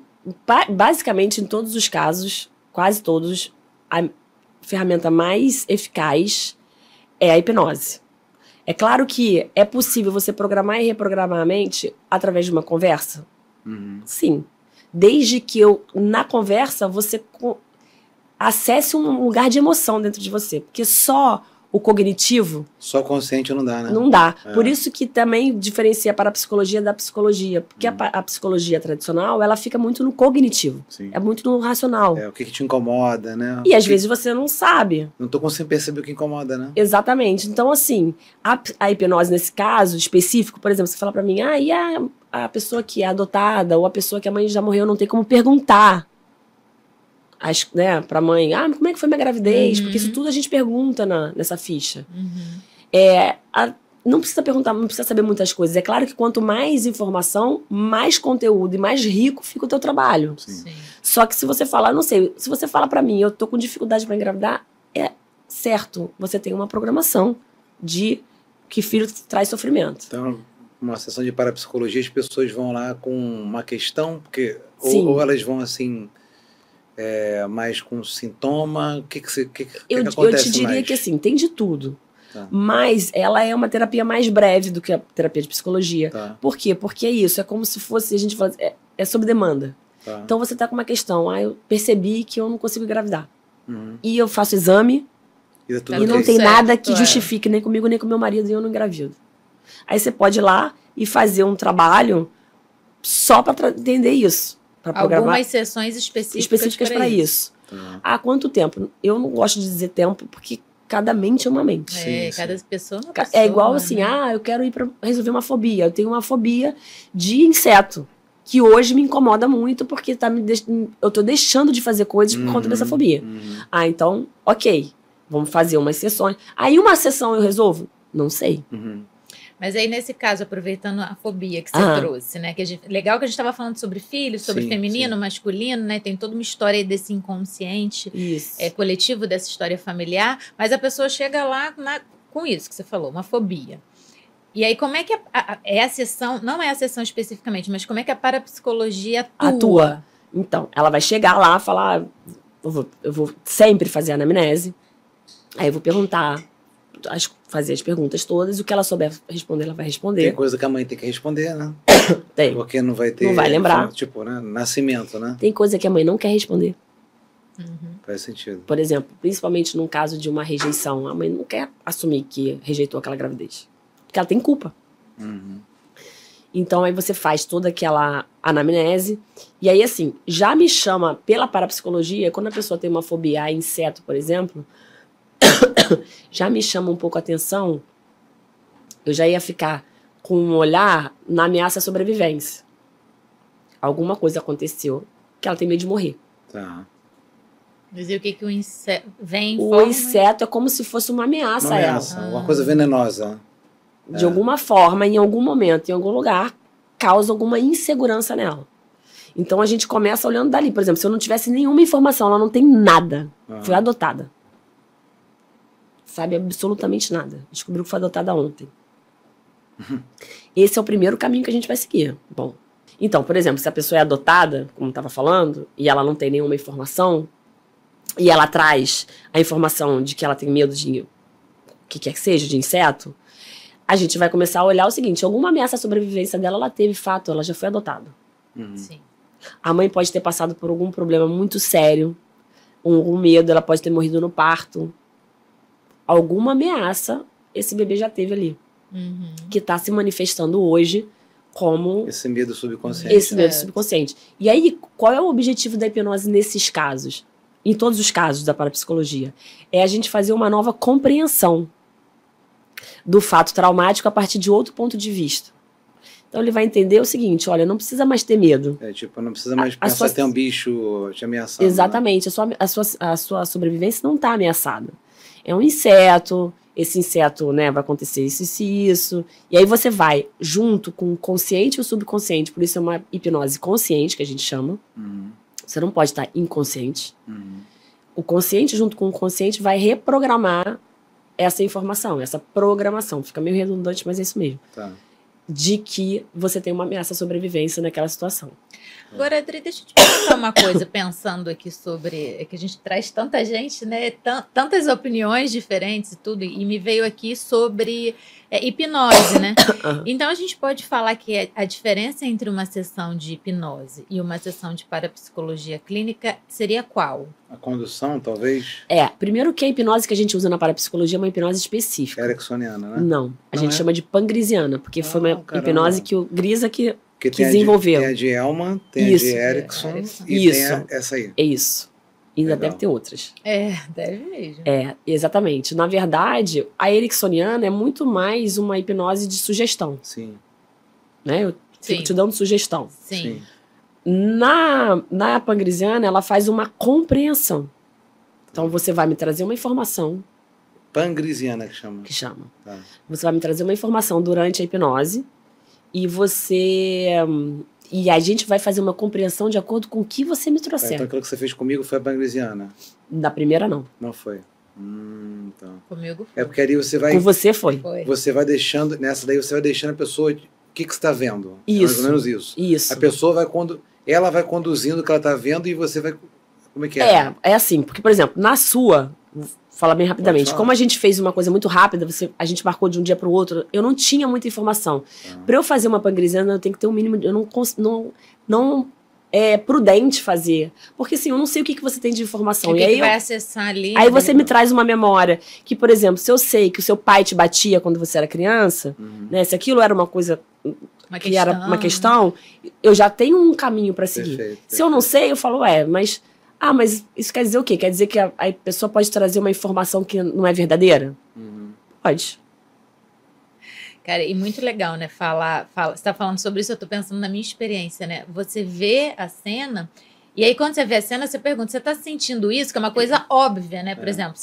basicamente, em todos os casos, quase todos, a ferramenta mais eficaz é a hipnose. É claro que é possível você programar e reprogramar a mente através de uma conversa? Sim. Desde que na conversa, você acesse um lugar de emoção dentro de você. Porque só o cognitivo... Só consciente não dá, né? Não dá. Por isso que também diferencia a parapsicologia da psicologia. Porque a psicologia tradicional, ela fica muito no cognitivo. Sim. É muito no racional. O que te incomoda, né? E às vezes você não sabe. Não tô conseguindo perceber o que incomoda, né? Exatamente. Então, assim, a hipnose nesse caso específico, por exemplo, você fala pra mim, e a pessoa que é adotada, ou a pessoa que a mãe já morreu, não tem como perguntar. Né, pra mãe, como é que foi minha gravidez? Porque isso tudo a gente pergunta nessa ficha. Não precisa perguntar, não precisa saber muitas coisas. É claro que quanto mais informação, mais conteúdo e mais rico fica o teu trabalho. Sim. Só que se você falar, não sei, se você fala pra mim, eu tô com dificuldade pra engravidar, é certo, você tem uma programação de que filho traz sofrimento. Então, uma sessão de parapsicologia, as pessoas vão lá com uma questão, porque ou elas vão assim... mais com sintoma, o que acontece eu te diria mais? Que assim, tem de tudo. Mas ela é uma terapia mais breve do que a terapia de psicologia. Por quê? Porque é isso, é como se fosse, a gente fala, é sob demanda. Então você tá com uma questão, eu percebi que eu não consigo engravidar. E eu faço exame e não tem nada que justifique, nem comigo, nem com meu marido, e eu não engravido. Aí você pode ir lá e fazer um trabalho só para entender isso. Algumas sessões específicas para isso. Há quanto tempo? Eu não gosto de dizer tempo, porque cada mente é uma mente. Cada pessoa é uma pessoa. É igual assim, eu quero ir para resolver uma fobia. Eu tenho uma fobia de inseto, que hoje me incomoda muito, porque eu tô deixando de fazer coisas por conta dessa fobia. Então, ok. Vamos fazer umas sessões. Aí uma sessão eu resolvo? Não sei. Mas aí, nesse caso, aproveitando a fobia que você trouxe, né? Legal que a gente estava falando sobre filhos, sobre feminino, masculino, né? Tem toda uma história aí desse inconsciente coletivo, dessa história familiar. Mas a pessoa chega lá com isso que você falou, uma fobia. E aí, como é que é a sessão, não é a sessão especificamente, mas como é que a parapsicologia atua? Então, ela vai chegar lá e falar, eu vou sempre fazer a anamnese, aí eu vou perguntar, fazer as perguntas todas, o que ela souber responder, ela vai responder. Tem coisa que a mãe tem que responder, né? Tem. Porque não vai ter... Não vai lembrar. Tipo, né? Nascimento, né? Tem coisa que a mãe não quer responder. Faz sentido. Por exemplo, principalmente num caso de uma rejeição, a mãe não quer assumir que rejeitou aquela gravidez. Porque ela tem culpa. Então, aí você faz toda aquela anamnese. E aí, assim, já me chama pela parapsicologia, quando a pessoa tem uma fobia a inseto, por exemplo, já me chama um pouco a atenção, eu já ia ficar com um olhar na ameaça à sobrevivência. Alguma coisa aconteceu que ela tem medo de morrer. Tá. Mas e o que o inseto vem? O inseto é como se fosse uma ameaça a ela. Uma coisa venenosa. De alguma forma, em algum momento, em algum lugar, causa alguma insegurança nela. Então a gente começa olhando dali. Por exemplo, se eu não tivesse nenhuma informação, ela não tem nada. Foi adotada. Sabe absolutamente nada. Descobriu que foi adotada ontem. Esse é o primeiro caminho que a gente vai seguir. Bom, então, por exemplo, se a pessoa é adotada, como estava falando, e ela não tem nenhuma informação, e ela traz a informação de que ela tem medo de o que quer que seja, de inseto, a gente vai começar a olhar o seguinte, alguma ameaça à sobrevivência dela, ela teve fato, ela já foi adotada. Sim. A mãe pode ter passado por algum problema muito sério, algum medo, ela pode ter morrido no parto. Alguma ameaça esse bebê já teve ali. Que está se manifestando hoje como... Esse medo subconsciente. Esse medo subconsciente. E aí, qual é o objetivo da hipnose nesses casos? Em todos os casos da parapsicologia? É a gente fazer uma nova compreensão do fato traumático a partir de outro ponto de vista. Então ele vai entender o seguinte, olha, não precisa mais ter medo. Tipo, não precisa mais pensar que tem um bicho te ameaçando. Exatamente, né? a sua sobrevivência não está ameaçada. É um inseto, esse inseto, né, vai acontecer isso. E aí você vai junto com o consciente e o subconsciente, por isso é uma hipnose consciente, que a gente chama. Você não pode estar inconsciente. O consciente junto com o consciente vai reprogramar essa informação, essa programação. Fica meio redundante, mas é isso mesmo. Tá. De que você tem uma ameaça à sobrevivência naquela situação. Agora, Adri, deixa eu te perguntar uma coisa, pensando aqui sobre... que a gente traz tanta gente, né? Tantas opiniões diferentes e tudo, e me veio aqui sobre hipnose, né? Então, a gente pode falar que a diferença entre uma sessão de hipnose e uma sessão de parapsicologia clínica seria qual? A condução, talvez? Primeiro que a hipnose que a gente usa na parapsicologia é uma hipnose específica. Ericksoniana, né? Não, a gente chama de pangrisiana, porque foi uma hipnose que o Grisa que Tem desenvolveu. a de Elman, tem a de Erickson e tem essa aí. É isso. Ainda Legal. deve ter outras. Deve mesmo. Exatamente. Na verdade, a ericksoniana é muito mais uma hipnose de sugestão. Sim. Né? Eu fico te dando sugestão. Sim. Na pangrisiana, ela faz uma compreensão. Então, você vai me trazer uma informação. Pangrisiana que chama. Tá. Você vai me trazer uma informação durante a hipnose e a gente vai fazer uma compreensão de acordo com o que você me trouxer. Então aquilo que você fez comigo foi a pangrisiana? Da primeira, não. Não foi. Então. Comigo foi. Porque ali você vai... Com você foi. Você vai deixando... Nessa daí você vai deixando a pessoa... O que você está vendo? Isso. Mais ou menos isso. Isso. A pessoa vai... Ela vai conduzindo o que ela está vendo e você vai... Como é que é? É assim. Porque, por exemplo, na sua... Fala bem rapidamente. Como a gente fez uma coisa muito rápida, a gente marcou de um dia para o outro, eu não tinha muita informação. Para eu fazer uma pangrisiana, eu tenho que ter um mínimo... Eu não é prudente fazer. Porque, assim, eu não sei o que você tem de informação. E aí vai acessar ali. Aí você me traz uma memória que, por exemplo, se eu sei que o seu pai te batia quando você era criança, né, se aquilo era uma coisa... era uma questão, eu já tenho um caminho para seguir. Perfeito. Se eu não sei, eu falo, mas isso quer dizer o quê? Quer dizer que a pessoa pode trazer uma informação que não é verdadeira? Pode. Cara, e muito legal, né? Você está falando sobre isso, eu estou pensando na minha experiência, né? Você vê a cena, e aí quando você vê a cena, você pergunta, você está sentindo isso? Que é uma coisa óbvia, né? Por exemplo,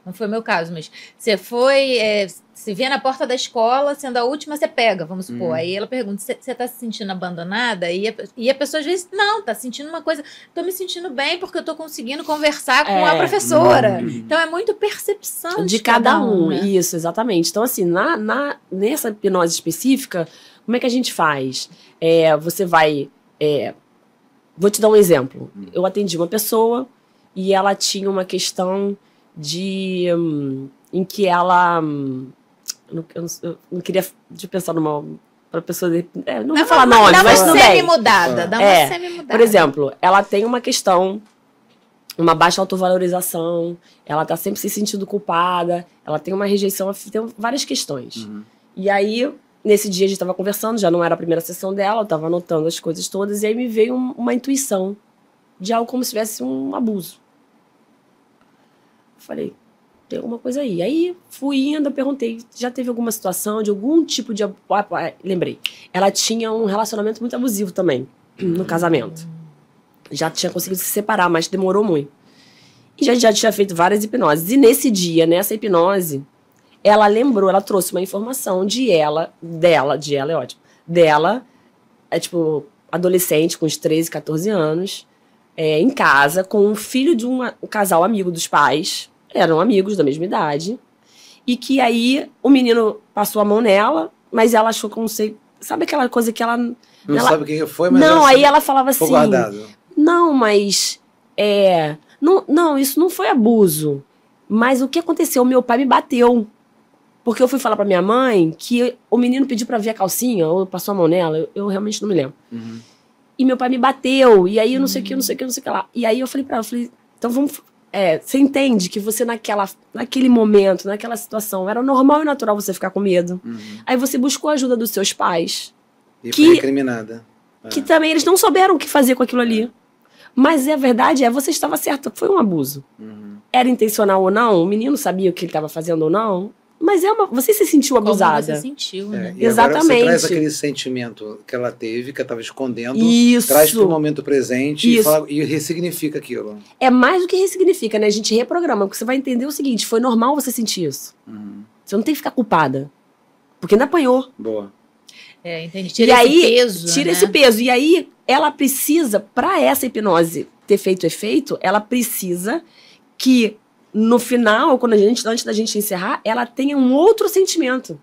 não foi o meu caso, mas você foi, se vê na porta da escola, sendo a última, você pega, vamos supor. Aí ela pergunta, você está se sentindo abandonada? E a pessoa às vezes, não, tá sentindo uma coisa, tô me sentindo bem porque eu tô conseguindo conversar com a professora. Então é muito percepção de cada um, né? Isso, exatamente. Então assim, nessa hipnose específica, como é que a gente faz? Você vai... vou te dar um exemplo. Eu atendi uma pessoa e ela tinha uma questão em que ela... eu não queria pensar numa... Pra pessoa... não vou falar nome, mas tudo bem. Dá uma semi-mudada. Por exemplo, ela tem uma questão... uma baixa autovalorização, ela tá sempre se sentindo culpada, ela tem uma rejeição, tem várias questões. E aí, nesse dia a gente estava conversando, já não era a primeira sessão dela, eu estava anotando as coisas todas, e aí me veio uma intuição de algo como se tivesse um abuso. Falei, tem alguma coisa aí. Aí fui indo, perguntei, já teve alguma situação de algum tipo de... lembrei, ela tinha um relacionamento muito abusivo também, no casamento. Já tinha conseguido se separar, mas demorou muito. E já tinha feito várias hipnoses. E nesse dia, nessa hipnose, ela lembrou, ela trouxe uma informação dela é ótimo, dela, adolescente, com uns 13, 14 anos, em casa, com um filho de um casal amigo dos pais, eram amigos da mesma idade, e que aí o menino passou a mão nela, mas ela achou que, não sei, sabe aquela coisa que ela... Não sabe quem foi, mas... Não, aí ela falava assim... guardado. Não, mas... Não, isso não foi abuso. Mas o que aconteceu? Meu pai me bateu. Porque eu fui falar pra minha mãe que o menino pediu pra ver a calcinha, ou passou a mão nela, eu realmente não me lembro. E meu pai me bateu, e aí eu não sei o que, não sei o que lá. E aí eu falei pra ela, então vamos... você entende que você naquele momento, naquela situação, era normal e natural você ficar com medo. Aí você buscou a ajuda dos seus pais. E foi incriminada. Que também eles não souberam o que fazer com aquilo ali. Mas a verdade você estava certa, foi um abuso. Era intencional ou não, o menino sabia o que ele estava fazendo ou não, mas você se sentiu abusada. Como você sentiu, né? E exatamente. Agora você traz aquele sentimento que ela teve, que ela estava escondendo, isso. Traz para o momento presente e ressignifica aquilo. É mais do que ressignifica, né? A gente reprograma, porque você vai entender o seguinte, foi normal você sentir isso. Você não tem que ficar culpada, porque ainda apanhou. Boa. Entendi. Tira esse peso. Tira esse peso. E aí, ela precisa, para essa hipnose ter feito efeito, ela precisa que, no final, antes da gente encerrar, ela tenha um outro sentimento.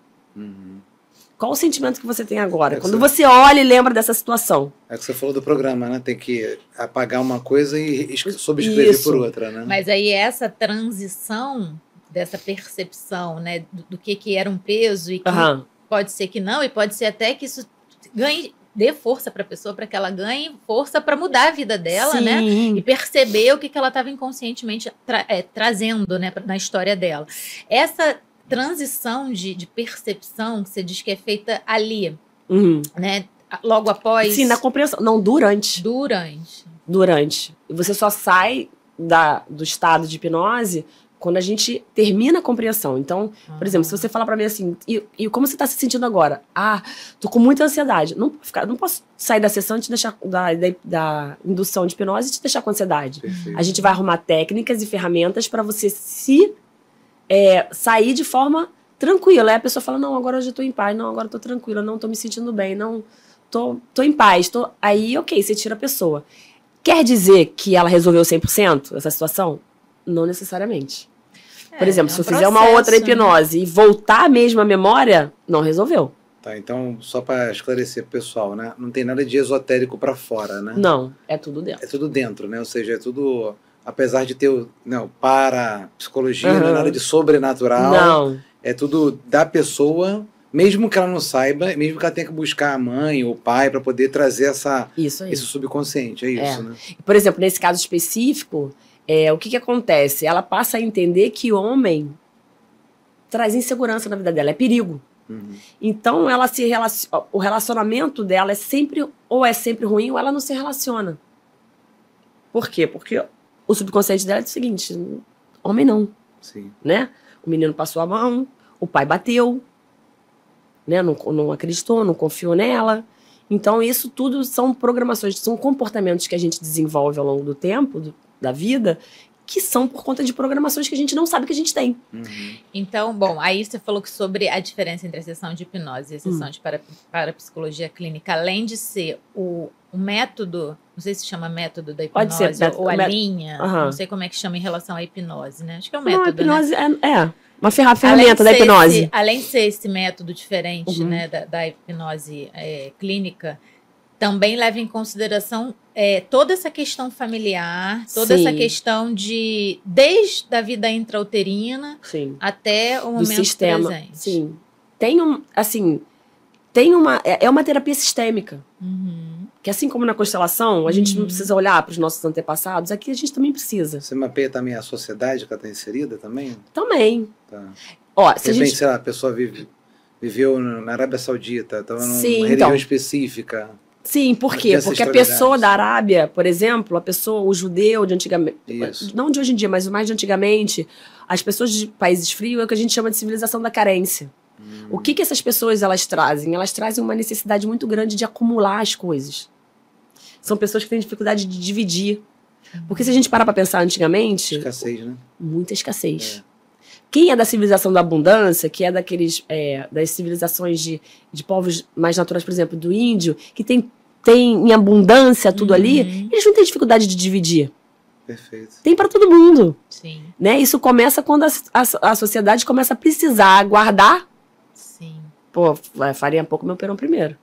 Qual o sentimento que você tem agora? Quando você olha e lembra dessa situação. É que você falou do programa, né? Tem que apagar uma coisa e subscrever por outra, né? Mas aí essa transição dessa percepção, né, do que era um peso e que pode ser que não, e pode ser até que isso dê força para a pessoa, para que ela ganhe força para mudar a vida dela, né? E perceber o que ela estava inconscientemente trazendo, né, na história dela. Essa transição de percepção que você diz que é feita ali, né? Logo após... Sim, na compreensão. Não, durante. Durante. E você só sai do estado de hipnose quando a gente termina a compreensão. Então, por exemplo, se você falar pra mim assim, e como você tá se sentindo agora? Tô com muita ansiedade. Não posso sair da sessão e te deixar da indução de hipnose e te deixar com ansiedade. Perfeito. A gente vai arrumar técnicas e ferramentas para você sair de forma tranquila. Aí a pessoa fala, não, agora eu já tô em paz, não, agora eu tô tranquila, não, tô me sentindo bem, não, tô em paz. Aí, ok, você tira a pessoa. Quer dizer que ela resolveu 100% essa situação? Não necessariamente. Por exemplo, se eu fizer uma outra hipnose e voltar mesmo a memória, não resolveu. Tá, então, só para esclarecer pro pessoal, né? Não tem nada de esotérico para fora, né? Não, é tudo dentro. É tudo dentro, né? Ou seja, é tudo... Apesar de ter para psicologia, não é nada de sobrenatural. Não. É tudo da pessoa, mesmo que ela não saiba, mesmo que ela tenha que buscar a mãe ou o pai para poder trazer esse subconsciente. É isso, né? Por exemplo, nesse caso específico... o que acontece? Ela passa a entender que homem traz insegurança na vida dela, é perigo. Então, o relacionamento dela é sempre ruim ou ela não se relaciona. Por quê? Porque o subconsciente dela é o seguinte, homem não. Sim. Né? O menino passou a mão, o pai bateu, né? Não acreditou, não confiou nela. Então, isso tudo são programações, são comportamentos que a gente desenvolve ao longo do tempo, da vida, que são por conta de programações que a gente não sabe que a gente tem. Então, bom, aí você falou que sobre a diferença entre a sessão de hipnose e a sessão de parapsicologia clínica, além de ser o método, não sei se chama método da hipnose, pode ser, ou a linha, não sei como é que chama em relação à hipnose, né? Acho que é o Não, método, a hipnose né? é uma ferramenta da hipnose. Além de ser esse método diferente, né, da hipnose clínica, também leva em consideração toda essa questão familiar, toda essa questão desde a vida intrauterina até o momento presente. Sim. É uma terapia sistêmica. Que assim como na constelação, a gente não precisa olhar para os nossos antepassados, aqui a gente também precisa. Você mapeia também a sociedade que ela está inserida também? Também. Tá. Ó, se sei lá, a pessoa viveu na Arábia Saudita, estava numa religião específica. Sim, por quê? Porque a pessoa da Arábia, por exemplo, o judeu de antigamente, não de hoje em dia, mas mais de antigamente, as pessoas de países frios é o que a gente chama de civilização da carência. O que essas pessoas elas trazem? Elas trazem uma necessidade muito grande de acumular as coisas. São pessoas que têm dificuldade de dividir. Porque se a gente parar para pensar antigamente... Escassez, né? Muita escassez. Quem é da civilização da abundância, que é das civilizações de povos mais naturais, por exemplo, do índio, que tem em abundância tudo ali, eles não têm dificuldade de dividir. Perfeito. Tem para todo mundo. Sim. Né? Isso começa quando a sociedade começa a precisar guardar. Sim. Pô, farinha pouco, meu perão primeiro.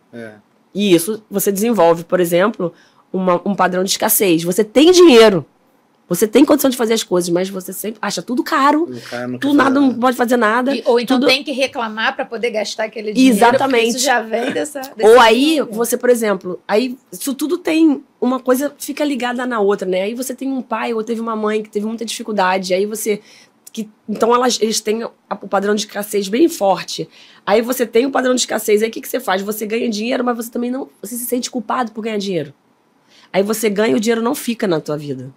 E isso você desenvolve, por exemplo, um padrão de escassez. Você tem dinheiro. Você tem condição de fazer as coisas, mas você sempre acha tudo caro. Tu não pode fazer nada. Ou então tem que reclamar para poder gastar aquele dinheiro. Exatamente. Isso já vem desse Ou aí, você, por exemplo, isso tudo tem uma coisa, fica ligada na outra, né? Aí você tem um pai ou teve uma mãe que teve muita dificuldade. Aí você... Então eles têm o padrão de escassez bem forte. Aí você tem o padrão de escassez. Aí o que você faz? Você ganha dinheiro, mas você também não... Você se sente culpado por ganhar dinheiro. Aí você ganha e o dinheiro não fica na tua vida.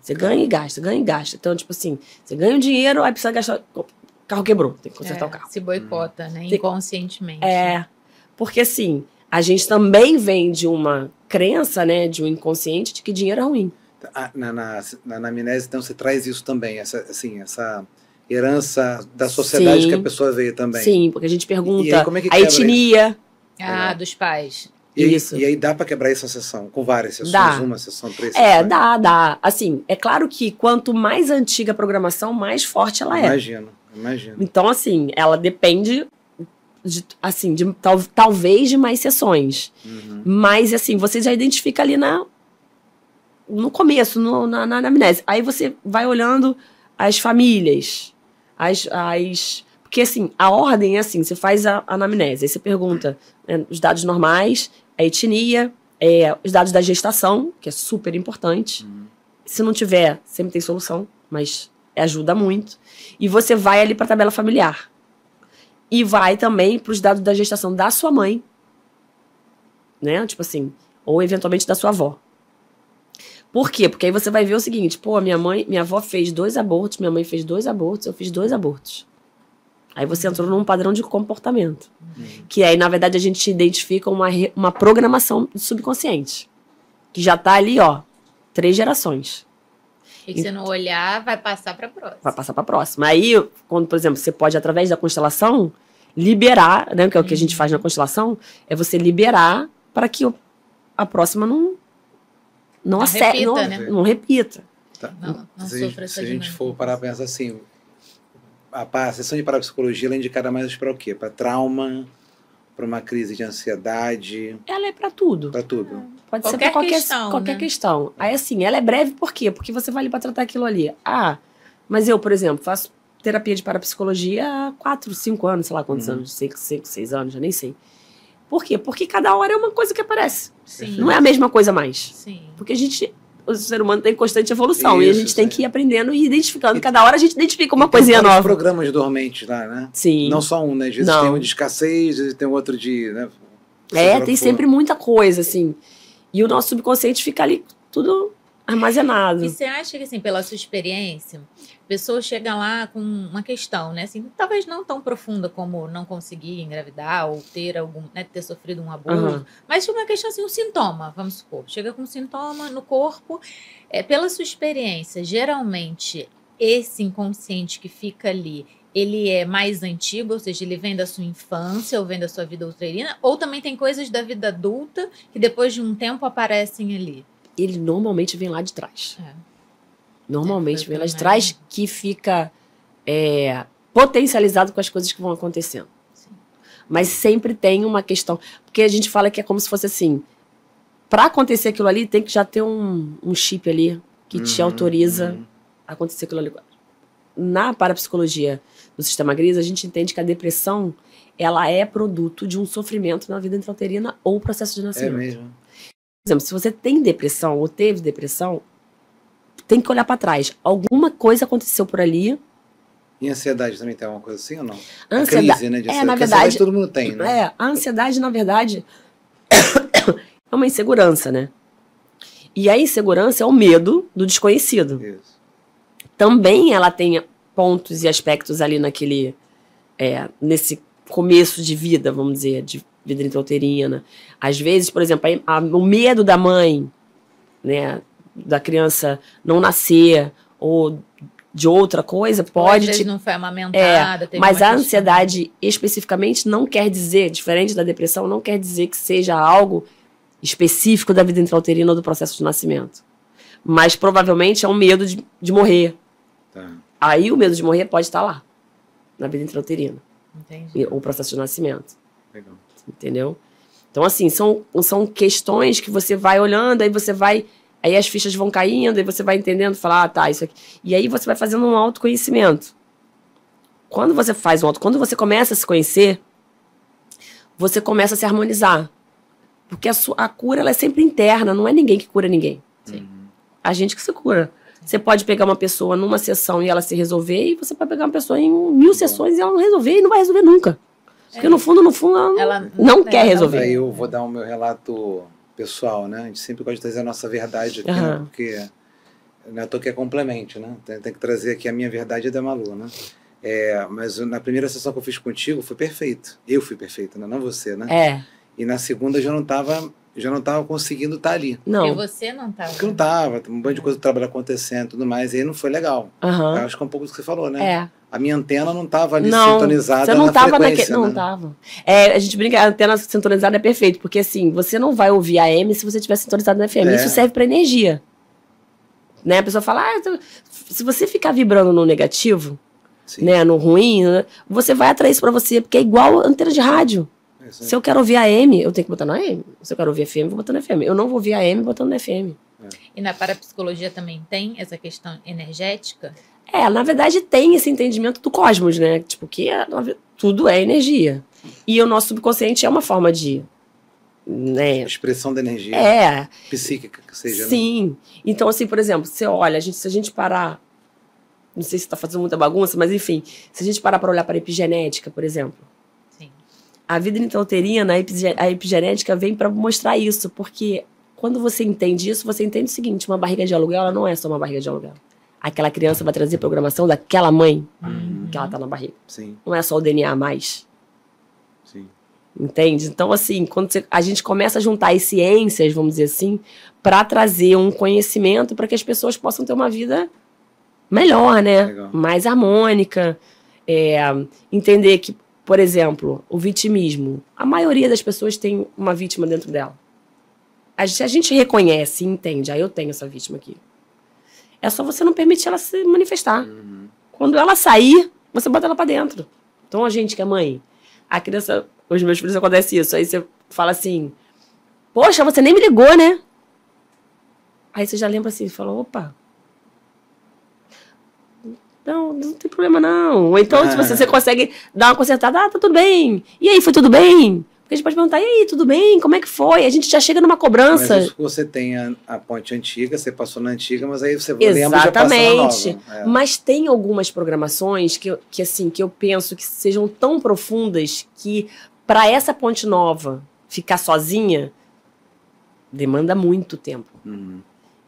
Você ganha e gasta, ganha e gasta. Então, tipo assim, você ganha o dinheiro, aí precisa gastar... O carro quebrou, tem que consertar o carro. Se boicota, né? Inconscientemente. Porque assim, a gente também vem de uma crença, né, de um inconsciente, de que dinheiro é ruim. Na anamnese, então, você traz isso também, essa herança da sociedade que a pessoa veio também. Sim, porque a gente pergunta aí, como é que a etnia. Dos pais. E aí dá para quebrar essa sessão, com várias sessões, uma sessão, 3 sessões? Dá. Assim, é claro que quanto mais antiga a programação, mais forte ela é. Imagino. Então, assim, ela depende talvez de mais sessões. Mas, assim, você já identifica ali no começo, na anamnese. Aí você vai olhando as famílias, porque, assim, a ordem é assim, você faz a anamnese, aí você pergunta os dados normais, a etnia, os dados da gestação, que é super importante. Se não tiver, sempre tem solução, mas ajuda muito. E você vai ali para a tabela familiar. E vai também para os dados da gestação da sua mãe, né? Tipo assim, ou eventualmente da sua avó. Por quê? Porque aí você vai ver o seguinte, minha avó fez 2 abortos, minha mãe fez 2 abortos, eu fiz 2 abortos. Aí você entrou num padrão de comportamento. Que aí, na verdade, a gente identifica uma programação subconsciente. Que já tá ali, 3 gerações. E que se não olhar, vai passar para a próxima. Vai passar para a próxima. Aí, quando, por exemplo, você pode, através da constelação, liberar, né? Que é o que a gente faz na constelação, é você liberar para que a próxima não repita. Tá. Não sofra essa dinâmica. Se a gente for parar para pensar assim... A sessão de parapsicologia ela é indicada mais para o quê? Para trauma, para uma crise de ansiedade? Ela é para tudo. Para tudo. Pode ser para qualquer questão. Aí, assim, ela é breve por quê? Porque você vai ali para tratar aquilo ali. Mas eu, por exemplo, faço terapia de parapsicologia há 4, 5 anos, sei lá quantos anos, 5, 6 anos, já nem sei. Por quê? Porque cada hora é uma coisa que aparece. Sim. Não é a mesma coisa mais. Sim. Porque o ser humano tem constante evolução. E a gente tem que ir aprendendo e identificando. Cada hora a gente identifica uma coisinha nova. Tem programas dormentes lá, né? Sim. Não só um, né? Às vezes tem um de escassez, às vezes tem outro de... Né? Tem sempre muita coisa, assim. E o nosso subconsciente fica ali tudo armazenado. E você acha que, assim, pela sua experiência, pessoa chega lá com uma questão, né? Assim, talvez não tão profunda como não conseguir engravidar ou ter algum, né, ter sofrido um abuso, mas uma questão assim, um sintoma, vamos supor. Chega com um sintoma no corpo, pela sua experiência, geralmente esse inconsciente que fica ali, ele é mais antigo, ou seja, ele vem da sua infância ou vem da sua vida uterina, ou também tem coisas da vida adulta que depois de um tempo aparecem ali? Ele normalmente vem lá de trás. Normalmente vem lá de trás, que fica potencializado com as coisas que vão acontecendo. Sim. Mas sempre tem uma questão, porque a gente fala que é como se fosse assim, para acontecer aquilo ali, tem que já ter um chip ali que te autoriza a acontecer aquilo ali. Na parapsicologia do sistema GRIS, a gente entende que a depressão, ela é produto de um sofrimento na vida intrauterina ou processo de nascimento. É mesmo. Por exemplo, se você tem depressão ou teve depressão, tem que olhar para trás. Alguma coisa aconteceu por ali. E ansiedade também tem alguma coisa assim ou não? Ansiedade, a crise, né? De na verdade, todo mundo tem, né? A ansiedade, na verdade, é uma insegurança, né? E a insegurança é o medo do desconhecido. Isso. Também ela tem pontos e aspectos ali nesse começo de vida, vamos dizer, de vida intrauterina. Às vezes, por exemplo, o medo da mãe, né, da criança não nascer ou de outra coisa, pode... Às vezes não foi amamentada. Mas a ansiedade especificamente não quer dizer, diferente da depressão, não quer dizer que seja algo específico da vida intrauterina ou do processo de nascimento. Mas provavelmente é um medo de morrer. Tá. Aí o medo de morrer pode estar lá, na vida intrauterina. Entendi. O processo de nascimento. Legal. Entendeu? Então, assim, são questões que você vai olhando, aí você vai... Aí as fichas vão caindo, aí você vai entendendo, falar, tá, isso aqui. E aí você vai fazendo um autoconhecimento. Quando você quando você começa a se conhecer, você começa a se harmonizar. Porque a cura, ela é sempre interna, não é ninguém que cura ninguém. Sim. A gente que se cura. Você pode pegar uma pessoa numa sessão e ela se resolver, e você pode pegar uma pessoa em 1000 sessões e ela não resolver, e não vai resolver nunca. Porque no fundo, ela não quer resolver. Aí eu vou dar o meu relato pessoal, né? A gente sempre gosta de trazer a nossa verdade aqui, né? Porque não é à toa que é complemento, né? Tem que trazer aqui a minha verdade e a da Malu, né? Mas na primeira sessão que eu fiz contigo foi perfeito. Eu fui perfeito, né? Não você, né? E na segunda eu já não tava conseguindo estar ali. Não. Porque você não estava. Porque eu não estava, um monte de coisa do trabalho acontecendo e tudo mais, e aí não foi legal. Eu acho que é um pouco do que você falou, né? A minha antena não estava ali sintonizada na frequência. Não estava. A gente brinca, a antena sintonizada é perfeito, porque assim, você não vai ouvir a AM se você estiver sintonizado na FM. Isso serve para energia. Né? A pessoa fala, se você ficar vibrando no negativo, né, no ruim, você vai atrair isso para você, porque é igual a antena de rádio. Se eu quero ouvir a AM, eu tenho que botar na AM. Se eu quero ouvir FM, eu vou botar na FM. Eu não vou ouvir a AM botando na FM. E na parapsicologia também tem essa questão energética? Na verdade tem esse entendimento do cosmos, né? Tipo, que tudo é energia. E o nosso subconsciente é uma forma de... né? Expressão da energia. Psíquica, que seja. Sim. Né? Então, assim, por exemplo, você olha, se a gente parar... Não sei se está fazendo muita bagunça, mas enfim. Se a gente parar para olhar para a epigenética, por exemplo. A vida intrauterina, a epigenética vem para mostrar isso, porque quando você entende isso, você entende o seguinte, uma barriga de aluguel, ela não é só uma barriga de aluguel. Aquela criança vai trazer programação daquela mãe que ela tá na barriga. Sim. Não é só o DNA a mais. Sim. Entende? Então, assim, quando a gente começa a juntar as ciências, vamos dizer assim, para trazer um conhecimento para que as pessoas possam ter uma vida melhor, né? Legal. Mais harmônica. Entender que, por exemplo, o vitimismo. A maioria das pessoas tem uma vítima dentro dela. Se a gente reconhece e entende, eu tenho essa vítima aqui. É só você não permitir ela se manifestar. Quando ela sair, você bota ela pra dentro. Então, a gente que é mãe, a criança, os meus filhos acontece isso. Aí você fala assim, poxa, você nem me ligou, né? Aí você já lembra assim, fala, opa, não tem problema não. Ou então, se você consegue dar uma consertada, tá tudo bem. E aí, foi tudo bem? Porque a gente pode perguntar, e aí, tudo bem? Como é que foi? A gente já chega numa cobrança. Mas você tem a ponte antiga, você passou na antiga, mas aí você lembra e já passa na nova. Mas tem algumas programações que eu penso que sejam tão profundas que para essa ponte nova ficar sozinha, demanda muito tempo.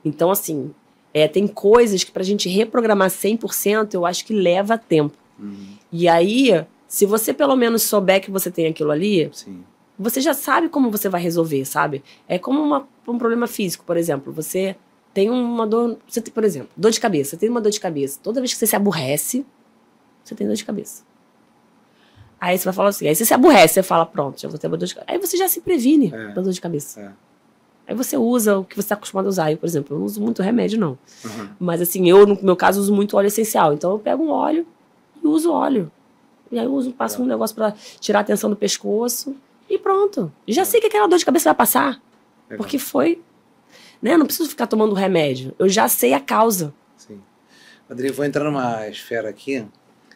Então, assim, Tem coisas que pra gente reprogramar 100%, eu acho que leva tempo. E aí, se você pelo menos souber que você tem aquilo ali, Sim. você já sabe como você vai resolver, sabe? É como um problema físico, por exemplo. Você tem uma dor... por exemplo, dor de cabeça. Você tem uma dor de cabeça. Toda vez que você se aborrece, você tem dor de cabeça. Aí você vai falar assim, aí você se aborrece, você fala, pronto, já vou ter uma dor de cabeça. Aí você já se previne da dor de cabeça. Aí você usa o que você está acostumado a usar. Eu, por exemplo, eu não uso muito remédio, não. Mas assim, eu, no meu caso, uso muito óleo essencial. Então eu pego um óleo e uso óleo. E aí eu passo um negócio para tirar a tensão do pescoço e pronto. Já sei que aquela dor de cabeça vai passar. Porque foi... Né? Eu não preciso ficar tomando remédio. Eu já sei a causa. Sim. Adri, vou entrar numa esfera aqui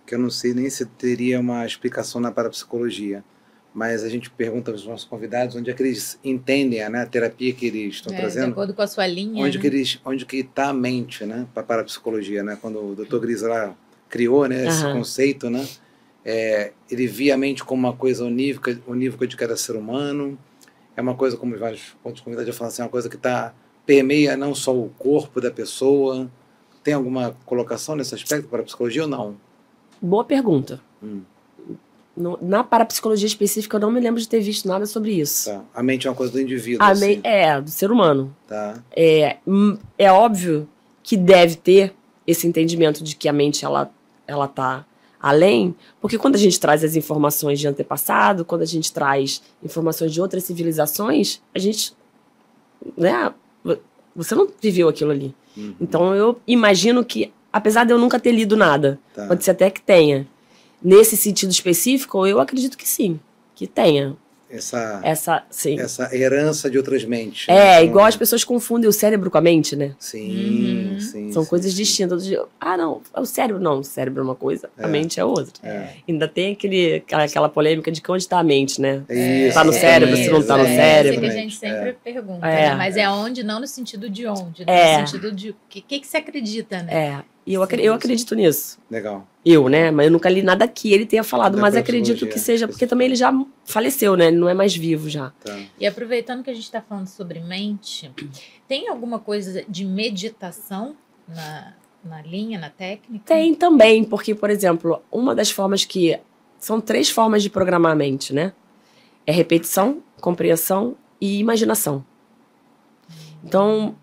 que eu não sei nem se teria uma explicação na parapsicologia, mas a gente pergunta aos nossos convidados onde é que eles entendem, né, a terapia que eles estão trazendo. De acordo com a sua linha. Onde que está a mente, né, para a parapsicologia, né? Quando o Dr. Gris lá criou, né, esse conceito, né, ele via a mente como uma coisa unívoca de cada ser humano. É uma coisa, como vários outros convidados já falam assim, uma coisa que permeia não só o corpo da pessoa. Tem alguma colocação nesse aspecto para a psicologia ou não? Boa pergunta. Na parapsicologia específica, eu não me lembro de ter visto nada sobre isso. Tá. A mente é uma coisa do indivíduo. Do ser humano. Tá. É óbvio que deve ter esse entendimento de que a mente ela tá além, porque quando a gente traz as informações de antepassado, quando a gente traz informações de outras civilizações, a gente, né, você não viveu aquilo ali. Então eu imagino que, apesar de eu nunca ter lido nada, pode ser até que tenha. Nesse sentido específico, eu acredito que sim, que tenha. Essa herança de outras mentes. Igual as pessoas confundem o cérebro com a mente, né? Sim, São coisas distintas. Não, o cérebro não. O cérebro é uma coisa, a mente é outra. Ainda tem aquela polêmica de que onde está a mente, né? Está no cérebro, se não está no cérebro. É isso que a gente sempre pergunta, né? Mas é onde, não no sentido de onde, né? No sentido de o que você acredita, né? E eu acredito nisso. Legal. Né? Mas eu nunca li nada que ele tenha falado, mas acredito que seja, porque também ele já faleceu, né? Ele não é mais vivo já. E aproveitando que a gente está falando sobre mente, tem alguma coisa de meditação na linha, na técnica? Tem também, porque, por exemplo, uma das formas que... São 3 formas de programar a mente, né? É repetição, compreensão e imaginação. Então,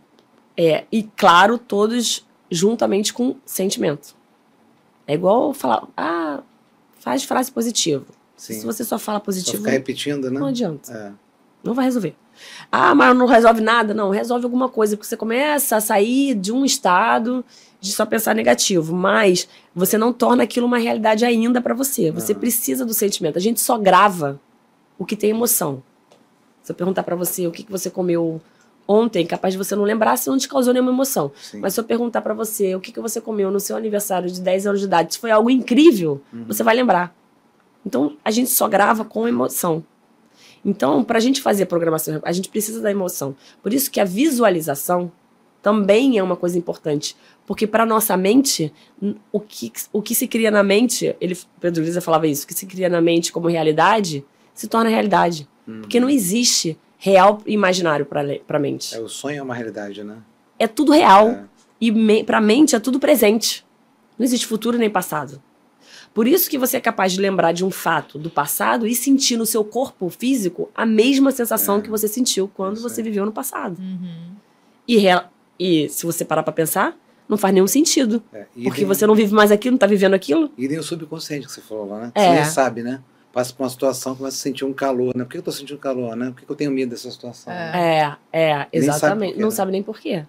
e claro, todos juntamente com sentimento. É igual falar, faz frase positiva. Sim. Se você só fala positivo... Só ficar repetindo, né? Não adianta. Não vai resolver. Mas não resolve nada? Não, resolve alguma coisa, porque você começa a sair de um estado de só pensar negativo, mas você não torna aquilo uma realidade ainda para você. Você precisa do sentimento. A gente só grava o que tem emoção. Se eu perguntar para você o que você comeu ontem, capaz de você não lembrar se não te causou nenhuma emoção. Sim. Mas se eu perguntar pra você o que você comeu no seu aniversário de 10 anos de idade, se foi algo incrível, você vai lembrar. Então, a gente só grava com emoção. Então, pra gente fazer programação, a gente precisa da emoção. Por isso que a visualização também é uma coisa importante. Porque pra nossa mente, o que se cria na mente, Pedro Lisa falava isso, o que se cria na mente como realidade, se torna realidade. Porque não existe real e imaginário pra mente. O sonho é uma realidade, né? É tudo real. E pra mente é tudo presente. Não existe futuro nem passado. Por isso que você é capaz de lembrar de um fato do passado e sentir no seu corpo físico a mesma sensação que você sentiu quando você viveu no passado. E se você parar pra pensar, não faz nenhum sentido. Porque você não vive mais aquilo, não tá vivendo aquilo. E nem o subconsciente que você falou lá, né? Você já sabe, né? Passa por uma situação, começa a sentir um calor, né? Por que eu tô sentindo calor, né? Por que eu tenho medo dessa situação? Exatamente. Não sabe nem por quê.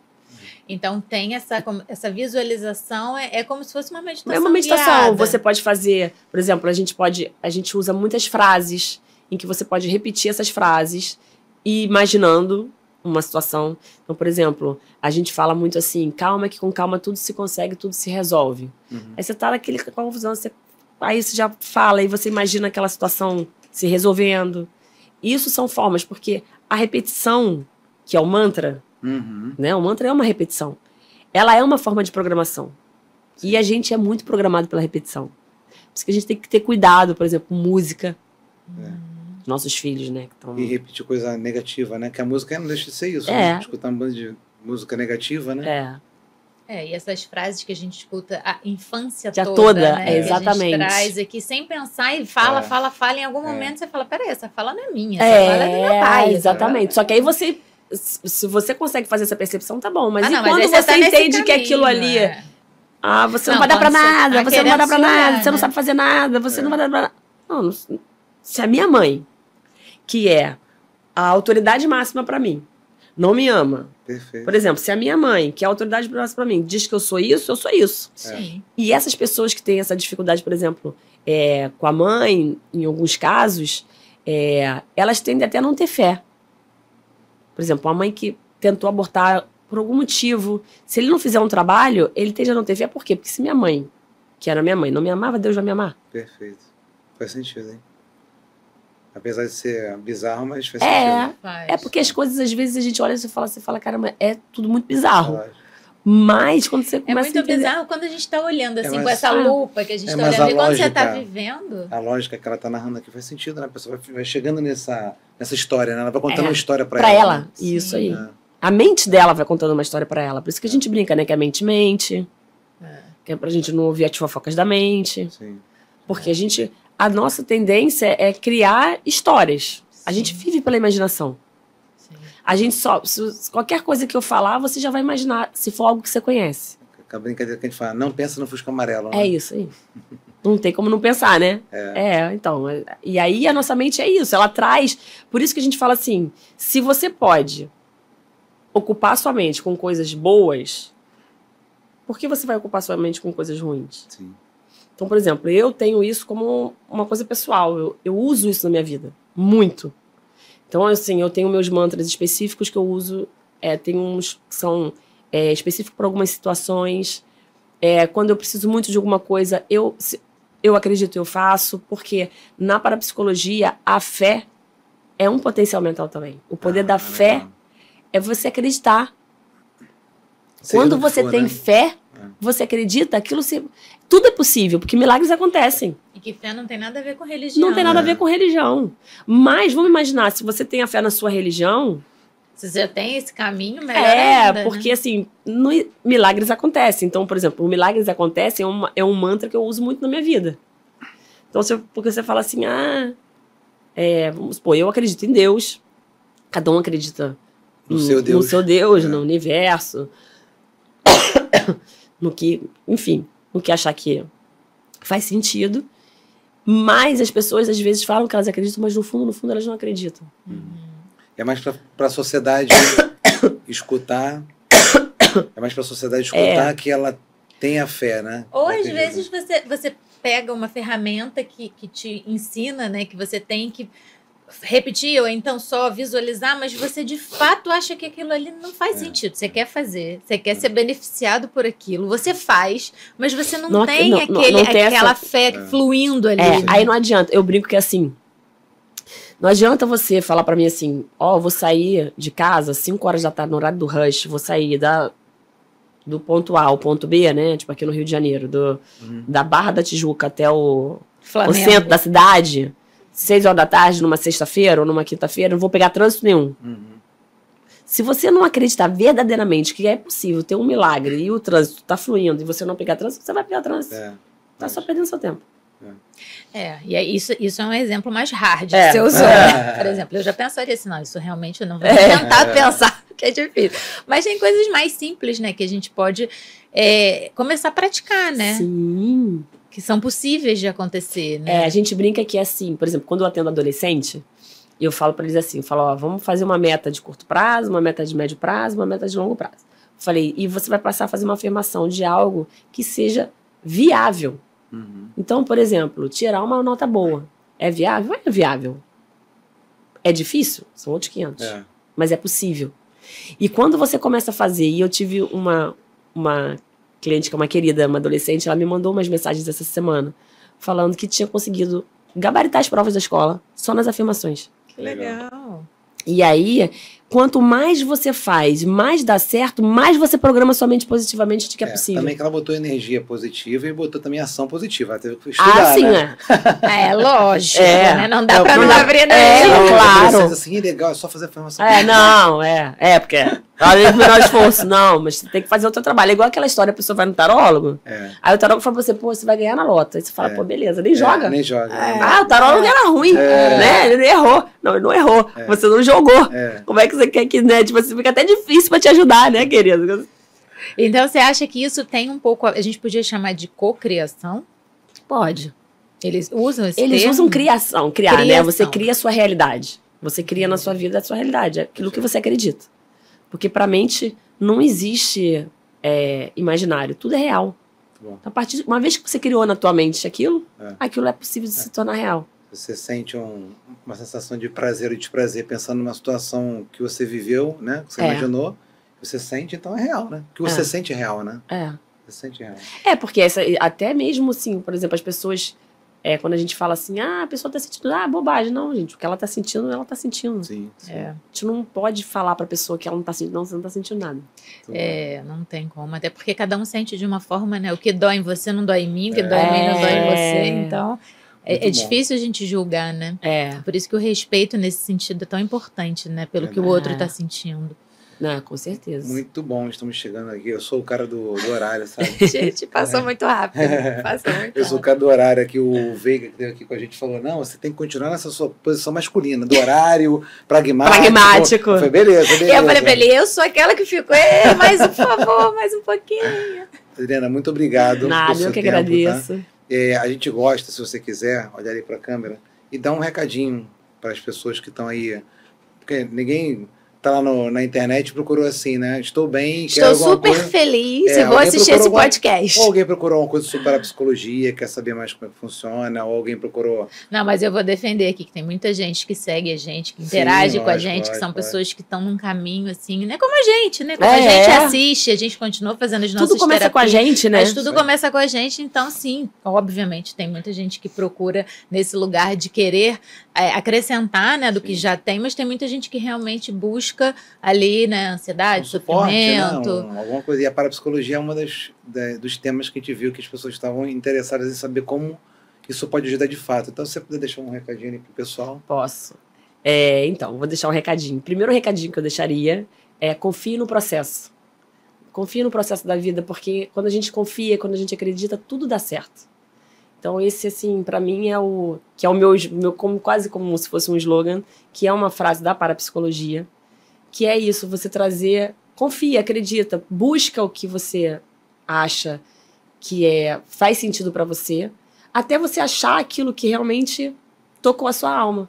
Então tem essa visualização, é como se fosse uma meditação. É uma meditação. Guiada. Você pode fazer, por exemplo, a gente usa muitas frases em que você pode repetir essas frases e imaginando uma situação. Então, por exemplo, a gente fala muito assim, calma que com calma tudo se consegue, tudo se resolve. Aí você tá naquele confusão, aí você já fala e você imagina aquela situação se resolvendo. Isso são formas, porque a repetição, que é o mantra, né? O mantra é uma repetição. Ela é uma forma de programação. Sim. E a gente é muito programado pela repetição. Por isso que a gente tem que ter cuidado, por exemplo, música. Nossos filhos, né? E repetir coisa negativa, né? Que a música não deixa de ser isso. Né? Escutar uma banda de música negativa, né? E essas frases que a gente escuta a infância Já toda, né? Que Exatamente. a gente traz aqui sem pensar e fala, em algum momento você fala, peraí, essa fala não é minha, essa fala é do meu pai. Exatamente. Só que aí você, se você consegue fazer essa percepção, tá bom. Mas não, quando mas você entende caminho, que aquilo ali... você não vai dar pra nada, você não vai dar pra nada, você não sabe fazer nada, você não vai dar pra nada. Não, se a minha mãe, que é a autoridade máxima pra mim, não me ama. Perfeito. Por exemplo, se a minha mãe, que é a autoridade máxima pra mim, diz que eu sou isso, eu sou isso. Sim. E essas pessoas que têm essa dificuldade, por exemplo, com a mãe, em alguns casos, elas tendem até a não ter fé. Por exemplo, uma mãe que tentou abortar por algum motivo, se ele não fizer um trabalho, ele tende a não ter fé. Por quê? Porque se minha mãe, que era minha mãe, não me amava, Deus vai me amar. Perfeito. Faz sentido, hein? Apesar de ser bizarro, mas faz sentido. Porque as coisas, às vezes, a gente olha e você fala, caramba, é tudo muito bizarro. Mas quando você começa muito a entender... bizarro quando a gente está olhando assim, com essa lupa que a gente está olhando. E quando você está vivendo... A lógica que ela está narrando aqui faz sentido, né? A pessoa vai chegando nessa história, né? Ela vai contando uma história para ela. Né? Isso aí. A mente dela vai contando uma história para ela. Por isso que a gente brinca, né? Que a mente mente. Que é pra gente não ouvir as fofocas da mente. Sim. Porque a nossa tendência é criar histórias. Sim. A gente vive pela imaginação. Sim. A gente qualquer coisa que eu falar, você já vai imaginar, se for algo que você conhece. A brincadeira que a gente fala, não pensa no Fusca Amarelo. Né? É isso aí. Não tem como não pensar, né? Então. E aí a nossa mente é isso. Ela traz... Por isso que a gente fala assim, se você pode ocupar sua mente com coisas boas, por que você vai ocupar sua mente com coisas ruins? Sim. Então, por exemplo, eu tenho isso como uma coisa pessoal. Eu uso isso na minha vida. Muito. Então, assim, eu tenho meus mantras específicos que eu uso. Tem uns que são específicos para algumas situações. Quando eu preciso muito de alguma coisa, eu acredito, eu faço. Porque na parapsicologia, a fé é um potencial mental também. O poder da fé é você acreditar. Quando você tem fé, você acredita, tudo é possível, porque milagres acontecem. E que fé não tem nada a ver com religião. Não tem nada a ver com religião. Mas, vamos imaginar, se você tem a fé na sua religião... Se você tem esse caminho, melhor ainda, porque né? assim, milagres acontecem. Então, por exemplo, o milagres acontecem é um mantra que eu uso muito na minha vida. Então, porque você fala assim, vamos supor, eu acredito em Deus, cada um acredita no seu Deus, no universo, no que achar que faz sentido. Mas as pessoas às vezes falam que elas acreditam, mas no fundo elas não acreditam. É mais para a sociedade escutar. É mais para a sociedade escutar que ela tenha fé, né? Ou às vezes você pega uma ferramenta que te ensina, né, que você tem que repetir ou então só visualizar, mas você de fato acha que aquilo ali não faz sentido. Você quer fazer, você quer ser beneficiado por aquilo, você faz, mas você não tem aquela fé fluindo ali. Aí não adianta. Eu brinco que assim, não adianta você falar pra mim assim, vou sair de casa 5 horas da tarde no horário do rush, vou sair do ponto A ao ponto B, né? Tipo aqui no Rio de Janeiro, da Barra da Tijuca até o centro da cidade, 6 horas da tarde, numa sexta-feira ou numa quinta-feira, não vou pegar trânsito nenhum. Se você não acreditar verdadeiramente que é possível ter um milagre e o trânsito tá fluindo e você não pegar trânsito, você vai pegar trânsito. Tá só perdendo seu tempo. E isso é um exemplo mais hard que você usou, né? Por exemplo, eu já pensaria assim, não, isso realmente eu não vou tentar pensar, que é difícil. Mas tem coisas mais simples, né, que a gente pode começar a praticar, né? Sim. Que são possíveis de acontecer, né? A gente brinca que é assim, por exemplo, quando eu atendo adolescente, eu falo para eles assim, vamos fazer uma meta de curto prazo, uma meta de médio prazo, uma meta de longo prazo. Falei, e você vai passar a fazer uma afirmação de algo que seja viável. Então, por exemplo, tirar uma nota boa. É viável? É viável. É difícil? São outros 500. Mas é possível. E quando você começa a fazer, e eu tive uma cliente que é uma querida, uma adolescente, ela me mandou umas mensagens essa semana, falando que tinha conseguido gabaritar as provas da escola só nas afirmações. Que legal. E aí, quanto mais você faz, mais dá certo, mais você programa sua mente positivamente de que é possível. Também que ela botou energia positiva e botou também ação positiva. Ela teve que estudar, sim, né? Lógico, né? Não dá pra não abrir claro. Assim, legal, é só fazer a formação. Porque além do menor esforço, não, mas você tem que fazer o teu trabalho. É igual aquela história, a pessoa vai no tarólogo, aí o tarólogo fala pra você, você vai ganhar na lota. Aí você fala, beleza, nem joga. Nem joga. O tarólogo era ruim, né? Ele errou. Não, ele não errou. Você não jogou. Como é que você quer que, né? Tipo, fica até difícil pra te ajudar, né, querido? Então, você acha que isso tem um pouco... A gente podia chamar de cocriação? Pode. Eles usam esse termo? Eles usam criação, né? Você cria a sua realidade. Você cria na sua vida a sua realidade, aquilo que você acredita. Porque pra mente não existe imaginário, tudo é real. Então, uma vez que você criou na tua mente aquilo é possível de se tornar real. Você sente uma sensação de prazer ou desprazer pensando numa situação que você viveu, né? Que você imaginou. Você sente, então é real, né? O que você sente é real, né? Você sente real. Porque até mesmo assim, por exemplo, as pessoas... quando a gente fala assim, a pessoa tá sentindo, bobagem. Não, gente, o que ela tá sentindo, ela tá sentindo. Sim. A gente não pode falar pra pessoa que ela não tá sentindo, não, você não tá sentindo nada. Não tem como. Até porque cada um sente de uma forma, né? O que dói em você não dói em mim, o que dói em mim não dói em você. Então, é difícil a gente julgar, né? Por isso que o respeito nesse sentido é tão importante, né? Pelo que o outro tá sentindo. Não, com certeza. Muito bom, estamos chegando aqui. Eu sou o cara do horário, sabe? Gente, passou muito rápido. Eu sou o cara do horário aqui. O Veiga, que esteve aqui com a gente, falou: não, você tem que continuar nessa sua posição masculina, do horário, pragmático. Foi beleza. Eu falei pra ele: eu sou aquela que ficou, mais por favor, mais um pouquinho. Adriana, muito obrigado. Nada, eu que agradeço. Tá? A gente gosta, se você quiser, olhar ali para a câmera e dar um recadinho para as pessoas que estão aí. Porque ninguém tá lá na internet e procurou assim, né? Estou bem, estou super feliz e vou assistir esse podcast. Ou alguém procurou uma coisa sobre a psicologia, quer saber mais como é que funciona, ou alguém procurou... Não, mas eu vou defender aqui que tem muita gente que segue a gente, que interage com a gente, que são pessoas que estão num caminho assim, né? Como a gente, né? Como a gente assiste, a gente continua fazendo as nossas terapias. Tudo começa com a gente, né? Mas tudo começa com a gente, então sim, obviamente tem muita gente que procura nesse lugar de querer acrescentar, né, do que já tem, mas tem muita gente que realmente busca ali, né, ansiedade, sofrimento. Né? Alguma coisa. E a parapsicologia é uma dos temas que a gente viu que as pessoas estavam interessadas em saber como isso pode ajudar de fato. Então, se você puder deixar um recadinho aí pro pessoal. Posso. Então, vou deixar um recadinho. Primeiro recadinho que eu deixaria é confie no processo. Confie no processo da vida, porque quando a gente confia, quando a gente acredita, tudo dá certo. Então, esse, assim, para mim é o meu quase como se fosse um slogan, que é uma frase da parapsicologia, que é isso, você trazer, confia, acredita, busca o que você acha que faz sentido para você, até você achar aquilo que realmente tocou a sua alma.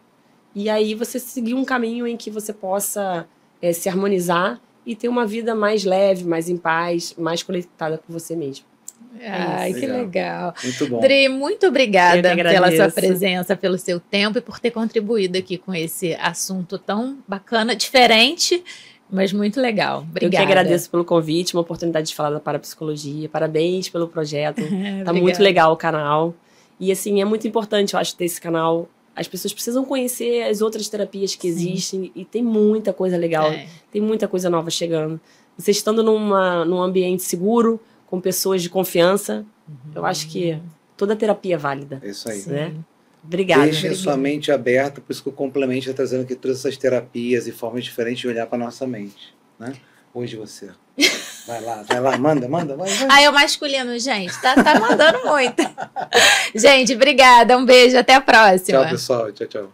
E aí você seguir um caminho em que você possa se harmonizar e ter uma vida mais leve, mais em paz, mais conectada com você mesmo. Ai, que legal. Muito bom. Dri, muito obrigada pela sua presença, pelo seu tempo e por ter contribuído aqui com esse assunto tão bacana, diferente, mas muito legal. Obrigada. Eu que agradeço pelo convite, uma oportunidade de falar da parapsicologia. Parabéns pelo projeto. Tá muito legal o canal. E assim, é muito importante, eu acho, ter esse canal. As pessoas precisam conhecer as outras terapias que existem e tem muita coisa legal, tem muita coisa nova chegando. Você estando num ambiente seguro, com pessoas de confiança, eu acho que toda terapia é válida. É isso aí. Né? Obrigada. Deixem sua mente aberta, por isso que o Complemento está trazendo aqui todas essas terapias e formas diferentes de olhar para a nossa mente. Né? Hoje você. Vai lá, manda, vai. O masculino, gente, tá mandando muito. Gente, obrigada, um beijo, até a próxima. Tchau, pessoal, tchau.